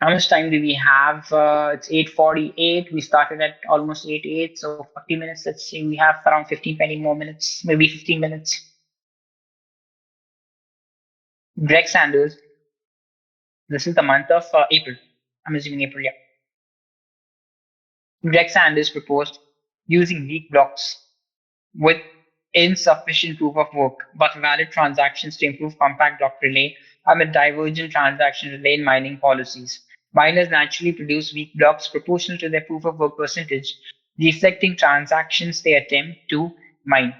How much time do we have? It's 8:48. We started at almost 8:08, so 40 minutes. Let's see. We have around 15, 20 more minutes, maybe 15 minutes. Greg Sanders. This is the month of April. I'm assuming April, yeah. Greg Sanders proposed using weak blocks with insufficient proof of work but valid transactions to improve compact block relay amid divergent transaction relay and mining policies. Miners naturally produce weak blocks proportional to their proof of work percentage, reflecting transactions they attempt to mine.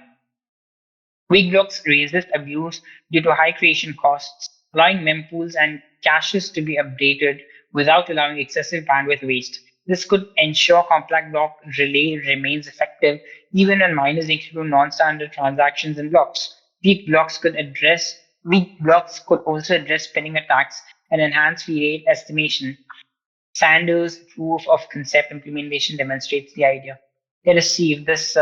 Weak blocks resist abuse due to high creation costs, allowing mempools and caches to be updated without allowing excessive bandwidth waste. This could ensure compact block relay remains effective even when miners include non-standard transactions and blocks. Weak blocks could also address spinning attacks and enhance fee rate estimation. Sanders' proof of concept implementation demonstrates the idea. Let us see if this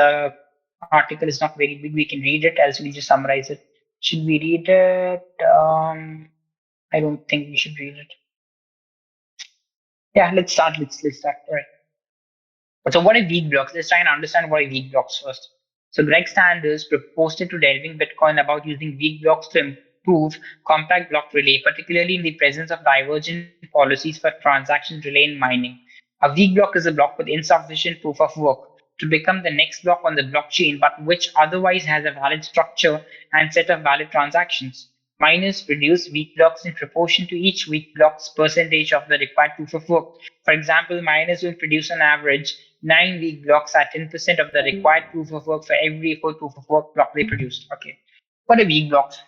article is not very big. We can read it, else we just summarize it. Should we read it? I don't think we should read it. Yeah, let's start. Let's start. All right. So what are weak blocks? Let's try and understand what are weak blocks first. So Greg Sanders posted to Delving Bitcoin about using weak blocks to improve compact block relay, particularly in the presence of divergent policies for transaction relay and mining. A weak block is a block with insufficient proof of work to become the next block on the blockchain, but which otherwise has a valid structure and set of valid transactions. Miners produce weak blocks in proportion to each weak block's percentage of the required proof of work. For example, miners will produce on average 9 weak blocks at 10% of the required proof of work for every full proof of work block they produced. Okay. What are weak blocks?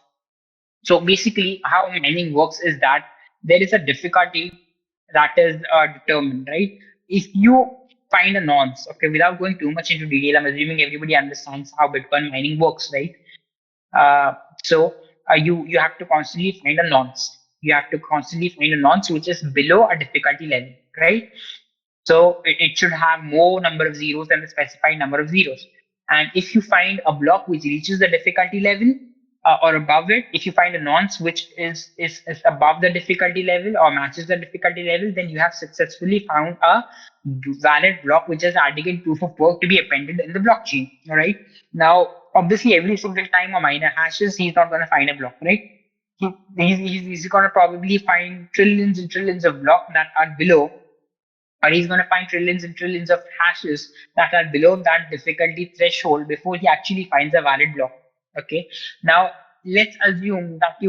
So basically, how mining works is that there is a difficulty that is determined, right? If you find a nonce, okay, without going too much into detail, I'm assuming everybody understands how Bitcoin mining works, right? So you have to constantly find a nonce. You have to constantly find a nonce which is below a difficulty level, right? So it should have more number of zeros than the specified number of zeros. And if you find a block which reaches the difficulty level or above it, if you find a nonce which is above the difficulty level or matches the difficulty level, then you have successfully found a valid block which has adequate proof of work to be appended in the blockchain. All right. Now, obviously, every single time a miner hashes, he's not going to find a block, right? He's going to probably find trillions and trillions of blocks that are below, or he's going to find trillions and trillions of hashes that are below that difficulty threshold before he actually finds a valid block. Okay. Now, let's assume that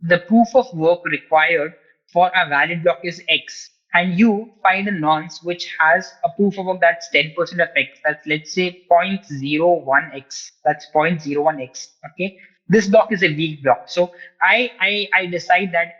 the proof of work required for a valid block is X, and you find a nonce which has a proof of work that's 10% of X. That's, let's say, 0.01X. That's 0.01X. Okay. This block is a weak block. So I decide that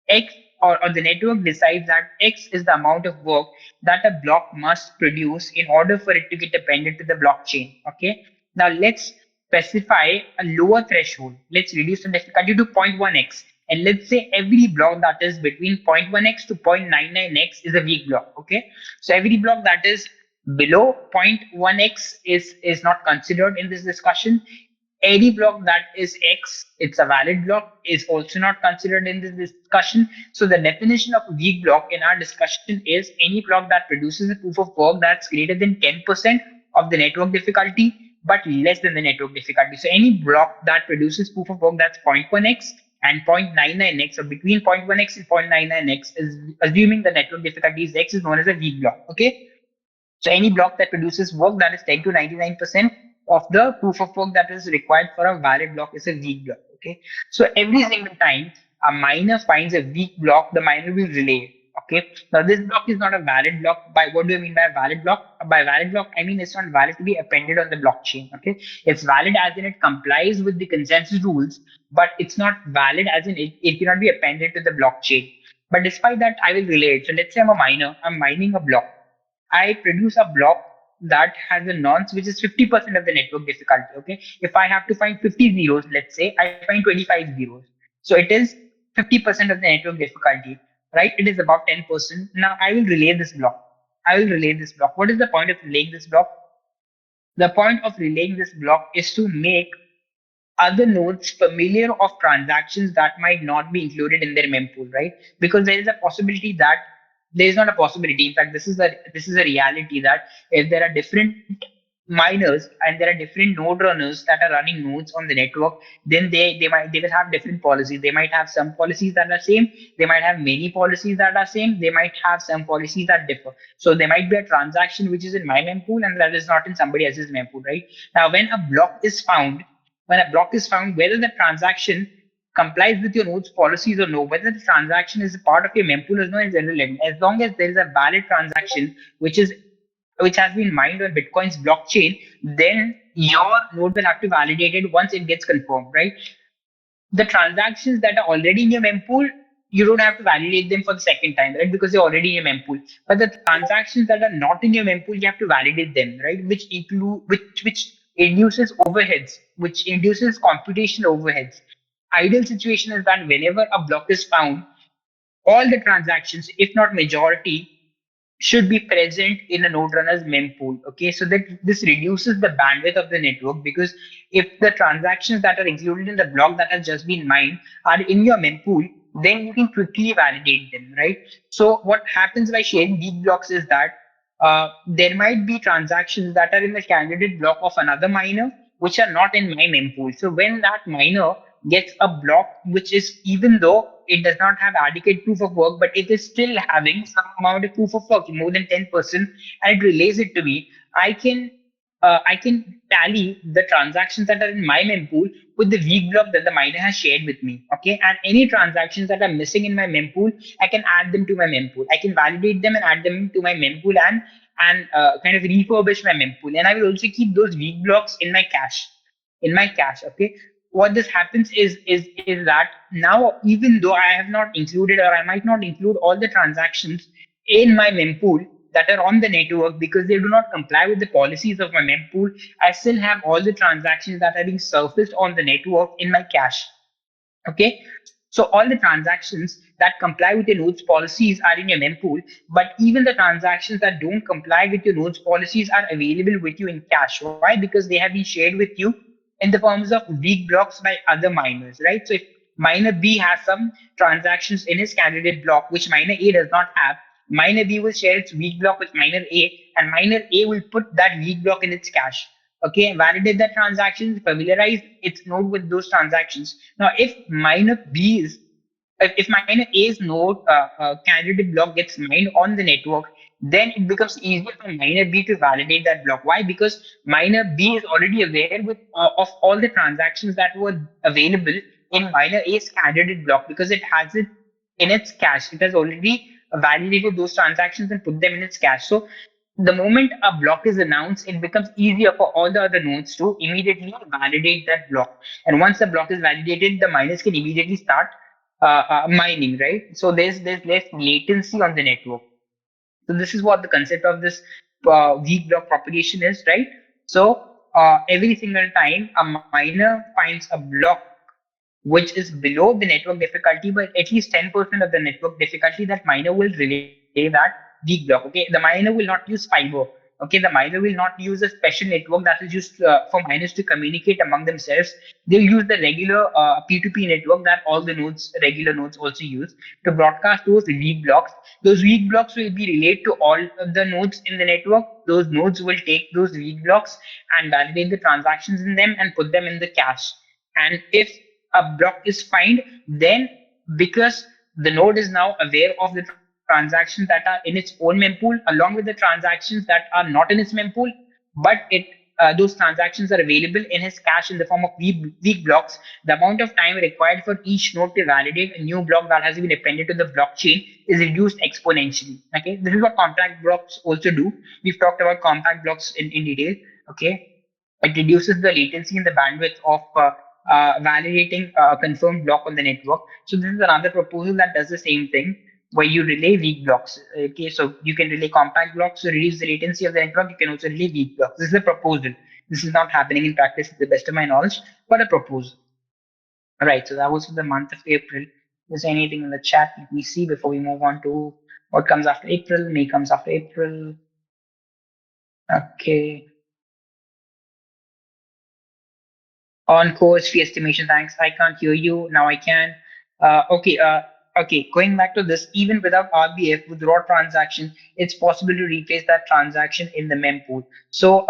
X, or the network decides that X is the amount of work that a block must produce in order for it to get appended to the blockchain. Okay. Now let's specify a lower threshold. Let's reduce the difficulty to 0.1x. And let's say every block that is between 0.1x to 0.99x is a weak block. Okay. So every block that is below 0.1x is not considered in this discussion. Any block that is X, it's a valid block, is also not considered in this discussion. So the definition of a weak block in our discussion is any block that produces a proof of work that's greater than 10% of the network difficulty, but less than the network difficulty. So any block that produces proof of work that's 0.1x and 0.99x, or between 0.1x and 0.99x, is assuming the network difficulty is X, is known as a weak block. Okay. So any block that produces work that is 10 to 99% of the proof of work that is required for a valid block is a weak block. Okay. So every single time a miner finds a weak block, the miner will relay. Okay. Now this block is not a valid block. By what do I mean by a valid block? By valid block, I mean it's not valid to be appended on the blockchain. Okay. It's valid as in it complies with the consensus rules, but it's not valid as in it cannot be appended to the blockchain. But despite that, I will relay it. So let's say I'm a miner, I'm mining a block. I produce a block that has a nonce which is 50% of the network difficulty. Okay. If I have to find 50 zeros, let's say I find 25 zeros. So it is 50% of the network difficulty, right? It is above 10%. Now I will relay this block. I will relay this block. What is the point of relaying this block? The point of relaying this block is to make other nodes familiar of transactions that might not be included in their mempool, right? Because there is a possibility that there is not a possibility. In fact, this is a reality that if there are different miners and there are different node runners that are running nodes on the network, then they will have different policies. They might have some policies that are same. They might have many policies that are same. They might have some policies that differ. So there might be a transaction which is in my mempool and that is not in somebody else's mempool, right? Now, when a block is found, whether the transaction complies with your node's policies or no, whether the transaction is a part of your mempool or no, is irrelevant. As long as there is a valid transaction which has been mined on Bitcoin's blockchain, then your node will have to validate it once it gets confirmed, right? The transactions that are already in your mempool, you don't have to validate them for the second time, right? Because they're already in your mempool. But the transactions that are not in your mempool, you have to validate them, right? Which induces overheads, which induces computation overheads. Ideal situation is that whenever a block is found, all the transactions, if not majority, should be present in a node runner's mempool. Okay, so that this reduces the bandwidth of the network, because if the transactions that are included in the block that has just been mined are in your mempool, then you can quickly validate them, right? So what happens by sharing weak blocks is that there might be transactions that are in the candidate block of another miner which are not in my mempool. So when that miner gets a block which is, even though it does not have adequate proof of work, but it is still having some amount of proof of work, more than 10%, and it relays it to me, I can tally the transactions that are in my mempool with the weak block that the miner has shared with me. Okay, and any transactions that are missing in my mempool, I can add them to my mempool. I can validate them and add them to my mempool, and kind of refurbish my mempool. And I will also keep those weak blocks in my cache. Okay, what this happens is that now, even though I have not included, or I might not include all the transactions in my mempool that are on the network because they do not comply with the policies of my mempool, I still have all the transactions that are being surfaced on the network in my cache. Okay, so all the transactions that comply with your node's policies are in your mempool, but even the transactions that don't comply with your node's policies are available with you in cache. Why? Because they have been shared with you in the forms of weak blocks by other miners, right? So if miner B has some transactions in his candidate block which miner A does not have, miner B will share its weak block with miner A, and miner A will put that weak block in its cache. Okay, validate that transaction, familiarize its node with those transactions. Now, if miner B's, if miner A's node candidate block gets mined on the network, then it becomes easier for miner B to validate that block. Why? Because miner B is already aware of all the transactions that were available in miner A's candidate block, because it has it in its cache. It has already validated those transactions and put them in its cache. So the moment a block is announced, it becomes easier for all the other nodes to immediately validate that block. And once the block is validated, the miners can immediately start mining, right? So there's less latency on the network. So this is what the concept of this weak block propagation is, right? So every single time a miner finds a block which is below the network difficulty by at least 10% of the network difficulty, that miner will relay that weak block. Okay, the miner will not use fiber. Okay, the miner will not use a special network that is used for miners to communicate among themselves. They'll use the regular P2P network that all the nodes, regular nodes, also use to broadcast those weak blocks. Those weak blocks will be relayed to all of the nodes in the network. Those nodes will take those weak blocks and validate the transactions in them and put them in the cache. And if a block is fined, then because the node is now aware of the transactions that are in its own mempool along with the transactions that are not in its mempool, but those transactions are available in his cache in the form of weak blocks. The amount of time required for each node to validate a new block that has been appended to the blockchain is reduced exponentially. Okay, this is what compact blocks also do. We've talked about compact blocks in detail. Okay, it reduces the latency and the bandwidth of validating a confirmed block on the network. So this is another proposal that does the same thing where you relay weak blocks. Okay, so you can relay compact blocks to reduce the latency of the network. You can also relay weak blocks. This is a proposal. This is not happening in practice, to the best of my knowledge, but a proposal. All right, so that was for the month of April. Is there anything in the chat? Let me see before we move on to what comes after April. May comes after April. Okay. On course fee estimation, thanks. I can't hear you. Now I can. Okay. Okay. Going back to this, even without RBF with raw transaction, it's possible to replace that transaction in the mempool. So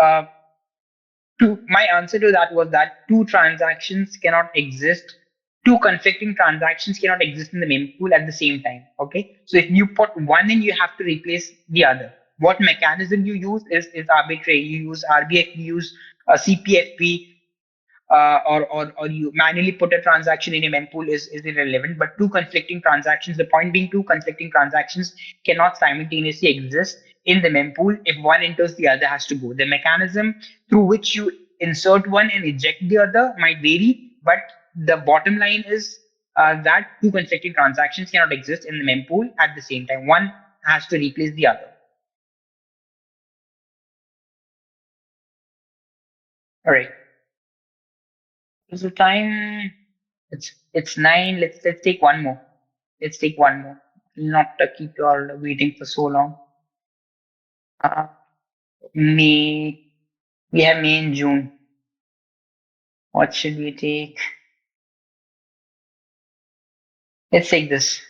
my answer to that was that two transactions cannot exist. Two conflicting transactions cannot exist in the mempool at the same time. Okay. So if you put one in, you have to replace the other. What mechanism you use is arbitrary. You use RBF, you use CPFP, or you manually put a transaction in a mempool is irrelevant. But two conflicting transactions, the point being, two conflicting transactions cannot simultaneously exist in the mempool. If one enters, the other has to go. The mechanism through which you insert one and eject the other might vary, but the bottom line is that two conflicting transactions cannot exist in the mempool at the same time. One has to replace the other. All right. Is the time? It's 9. Let's take one more. Let's take one more. Not to keep you all waiting for so long. Uh, May. We have May and June. What should we take? Let's take this.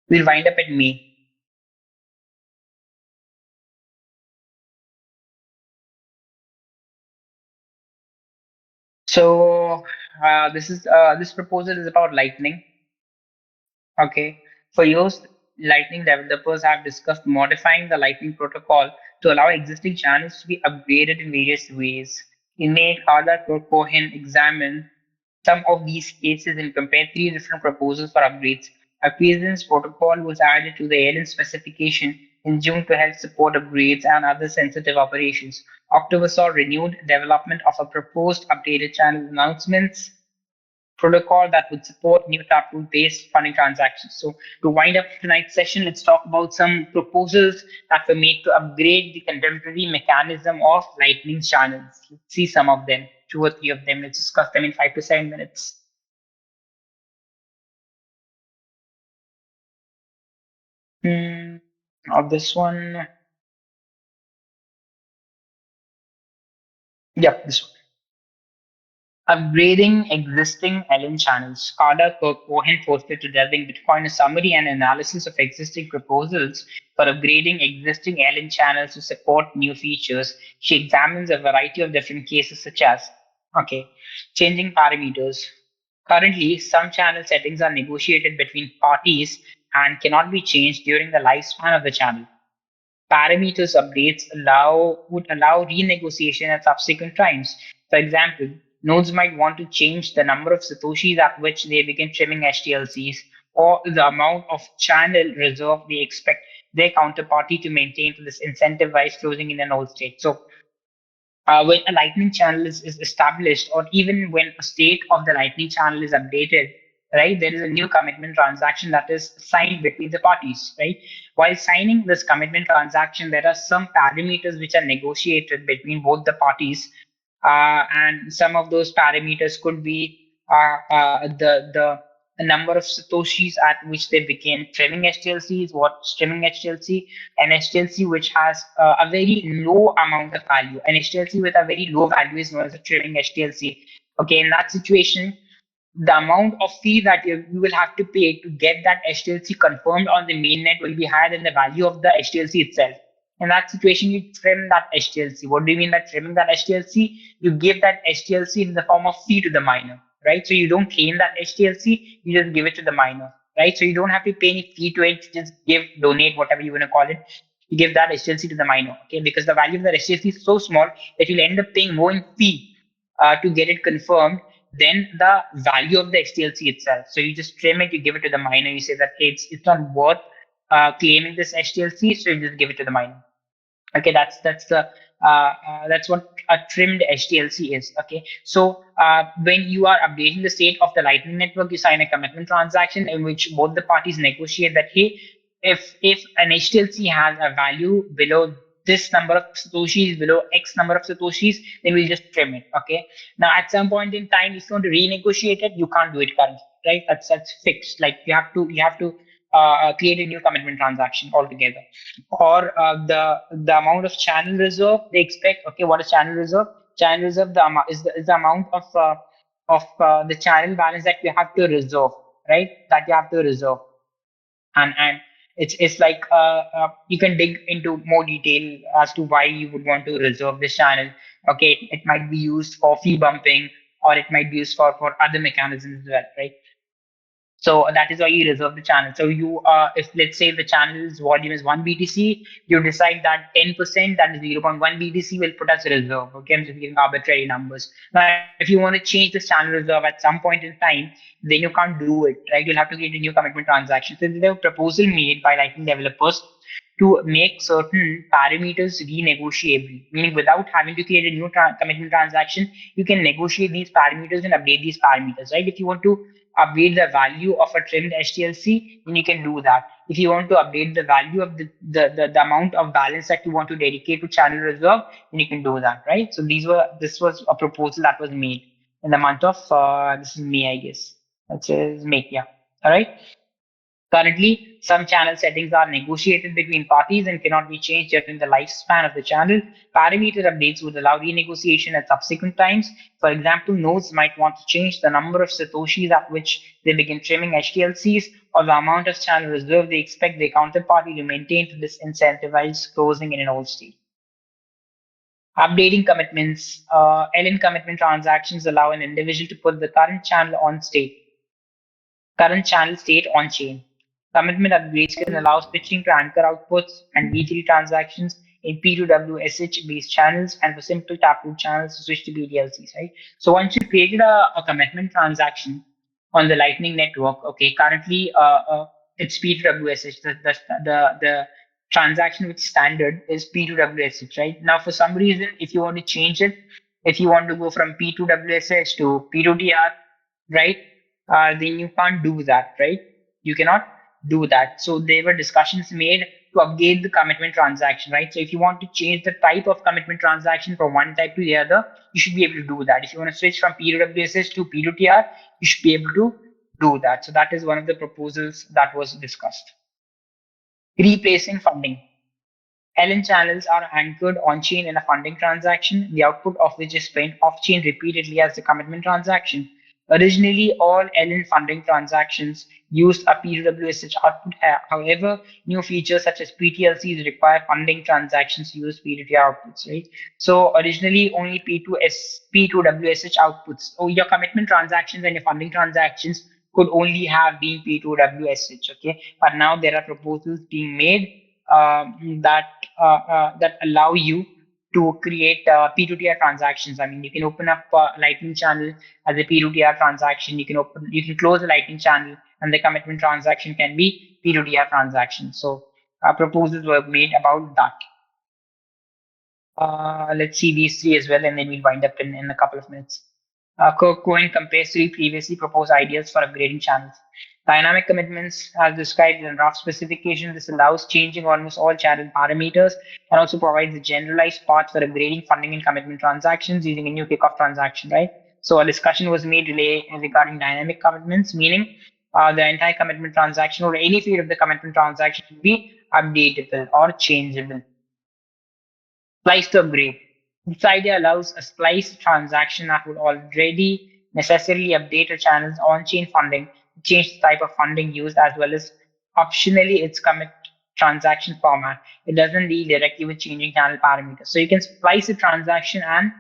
We'll wind up at May. So this proposal is about Lightning. Okay. For years, Lightning developers have discussed modifying the Lightning protocol to allow existing channels to be upgraded in various ways. In May, Carla Cohen examined some of these cases and compared three different proposals for upgrades. Acquiescence protocol was added to the ALN specification in June to help support upgrades and other sensitive operations. October saw renewed development of a proposed updated channel announcements protocol that would support new taproot-based funding transactions. So to wind up tonight's session, let's talk about some proposals that were made to upgrade the contemporary mechanism of Lightning channels. Let's see some of them, two or three of them. Let's discuss them in 5 to 7 minutes. Of this one, yep, this one. Upgrading existing LN channels. Carter Cohen posted to Delving Bitcoin a summary and analysis of existing proposals for upgrading existing LN channels to support new features. She examines a variety of different cases, such as, okay, changing parameters. Currently, some channel settings are negotiated between parties and cannot be changed during the lifespan of the channel. Parameters updates would allow renegotiation at subsequent times. For example, nodes might want to change the number of satoshis at which they begin trimming HTLCs, or the amount of channel reserve they expect their counterparty to maintain this incentivized closing in an old state. So when a lightning channel is established, or even when a state of the lightning channel is updated, right, there is a new commitment transaction that is signed between the parties, right? While signing this commitment transaction, there are some parameters which are negotiated between both the parties, and some of those parameters could be the number of satoshis at which they begin trimming HTLCs. What's trimming HTLC? An HTLC which has a very low amount of value. An HTLC with a very low value is known as a trimming HTLC. Okay, in that situation, the amount of fee that you will have to pay to get that HTLC confirmed on the mainnet will be higher than the value of the HTLC itself. In that situation, you trim that HTLC. What do you mean by trimming that HTLC? You give that HTLC in the form of fee to the miner, right? So you don't claim that HTLC, you just give it to the miner, right? So you don't have to pay any fee to it. Just give, donate, whatever you want to call it. You give that HTLC to the miner, okay? Because the value of the HTLC is so small that you'll end up paying more in fee to get it confirmed than the value of the HTLC itself. So you just trim it, you give it to the miner, you say that hey, it's not worth claiming this HTLC, so you just give it to the miner. Okay, that's what a trimmed HTLC is. Okay, so when you are updating the state of the Lightning Network, you sign a commitment transaction in which both the parties negotiate that hey, if an HTLC has a value below this number of satoshis, below X number of satoshis, then we'll just trim it. Okay, now at some point in time, if you want to renegotiate it, you can't do it currently, right? That's fixed. Like you have to create a new commitment transaction altogether. Or the amount of channel reserve they expect. Okay, what is channel reserve? Channel reserve is the amount of the channel balance that you have to reserve, right? That you have to reserve, and it's like you can dig into more detail as to why you would want to reserve this channel. Okay, it might be used for fee bumping, or it might be used for other mechanisms as well, right? So that is why you reserve the channel. So if let's say the channel's volume is 1 BTC, you decide that 10%, that is 0.1 BTC, will put as a reserve. Okay, I'm just giving arbitrary numbers. Now, if you want to change this channel reserve at some point in time, then you can't do it, right? You'll have to create a new commitment transaction. So there's a proposal made by Lightning developers to make certain parameters renegotiable, meaning without having to create a new commitment transaction, you can negotiate these parameters and update these parameters, right? If you want to update the value of a trimmed HTLC, then you can do that. If you want to update the value of the amount of balance that you want to dedicate to channel reserve, then you can do that, right? So this was a proposal that was made in the month of this is May, I guess. That is May, yeah. All right. Currently, some channel settings are negotiated between parties and cannot be changed during the lifespan of the channel. Parameter updates would allow renegotiation at subsequent times. For example, nodes might want to change the number of satoshis at which they begin trimming HTLCs, or the amount of channel reserve they expect their counterparty to maintain to disincentivize closing in an old state. Updating commitments. LN commitment transactions allow an individual to put the current channel state on chain. Commitment upgrades can allow switching to anchor outputs and B3 transactions in P2WSH based channels, and for simple taproot channels to switch to BDLCs, right? So once you created a commitment transaction on the Lightning Network, okay, currently it's P2WSH. The transaction which standard is P2WSH, right? Now, for some reason, if you want to change it, if you want to go from P2WSH to P2DR, right? Then you can't do that, right? You cannot do that. So there were discussions made to upgrade the commitment transaction, right? So if you want to change the type of commitment transaction from one type to the other, you should be able to do that. If you want to switch from P2WSS to P2TR, you should be able to do that. So that is one of the proposals that was discussed. Replacing funding. LN channels are anchored on-chain in a funding transaction, the output of which is spent off-chain repeatedly as a commitment transaction. Originally, all LN funding transactions used a PWSH output. However, new features such as PTLCs require funding transactions to use P2T outputs, right? So originally, only P2WSH outputs. So your commitment transactions and your funding transactions could only have been P2WSH, okay? But now there are proposals being made that allow you to create P2TR transactions. I mean, you can open up a Lightning channel as a P2TR transaction. You can close a Lightning channel, and the commitment transaction can be P2TR transaction. So proposals were made about that. Let's see these three as well, and then we'll wind up in a couple of minutes. Cohen compares three previously proposed ideas for upgrading channels. Dynamic commitments, as described in draft specification, this allows changing almost all channel parameters and also provides a generalized path for upgrading funding and commitment transactions using a new kickoff transaction, right? So a discussion was made regarding dynamic commitments, meaning the entire commitment transaction or any field of the commitment transaction will be updatable or changeable. Splice to upgrade. This idea allows a splice transaction that would already necessarily update a channel's on-chain funding to change the type of funding used as well as optionally its commit transaction format. It doesn't deal directly with changing channel parameters. So you can splice a transaction and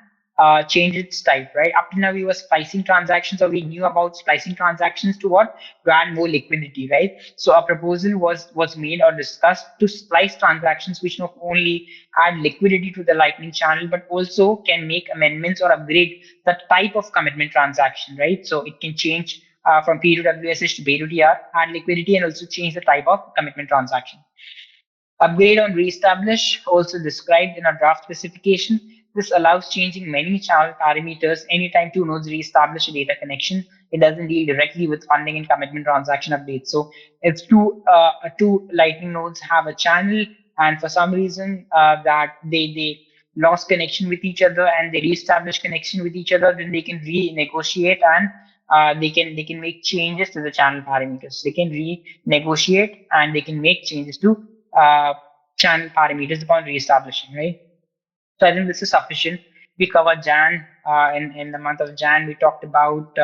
change its type, right? Up to now, we were splicing transactions, or we knew about splicing transactions to what? To add more liquidity, right? So a proposal was made or discussed to splice transactions which not only add liquidity to the Lightning channel, but also can make amendments or upgrade the type of commitment transaction, right? So it can change from P2WSH to B2TR, add liquidity, and also change the type of commitment transaction. Upgrade on reestablish, also described in a draft specification. This allows changing many channel parameters anytime two nodes reestablish a data connection. It doesn't deal directly with funding and commitment transaction updates. So if two Lightning nodes have a channel, and for some reason that they lost connection with each other and they reestablish connection with each other, then they can renegotiate and they can make changes to the channel parameters. They can renegotiate and they can make changes to uh, channel parameters upon reestablishing, right? So I think this is sufficient. We covered Jan. In the month of Jan, we talked about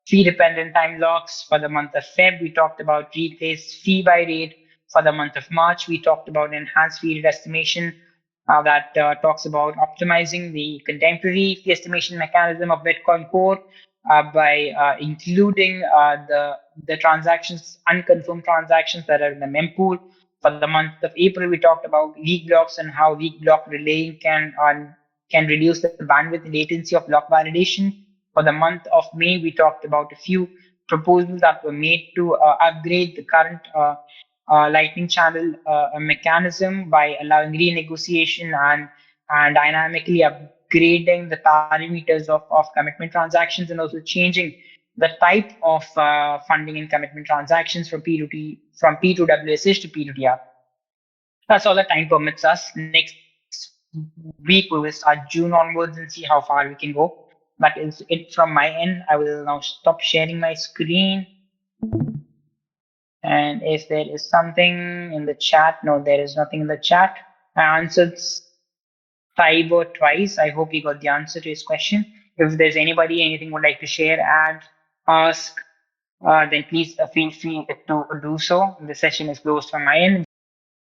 fee dependent time locks. For the month of Feb, we talked about replace fee by rate. For the month of March, we talked about enhanced fee rate estimation that talks about optimizing the contemporary fee estimation mechanism of Bitcoin Core by including the transactions, unconfirmed transactions that are in the mempool. For the month of April, we talked about weak blocks and how weak block relaying can reduce the bandwidth and latency of block validation. For the month of May, we talked about a few proposals that were made to upgrade the current Lightning channel mechanism by allowing renegotiation and dynamically upgrading the parameters of commitment transactions and also changing the type of funding and commitment transactions from P2WSH to P2TR. That's all the time permits us. Next week we will start June onwards and see how far we can go. That is it from my end. I will now stop sharing my screen. And if there is something in the chat, no, there is nothing in the chat. I answered Cyber twice. I hope you got the answer to his question. If there's anybody, anything would like to share, add, ask, then please feel free to do so. The session is closed from my end.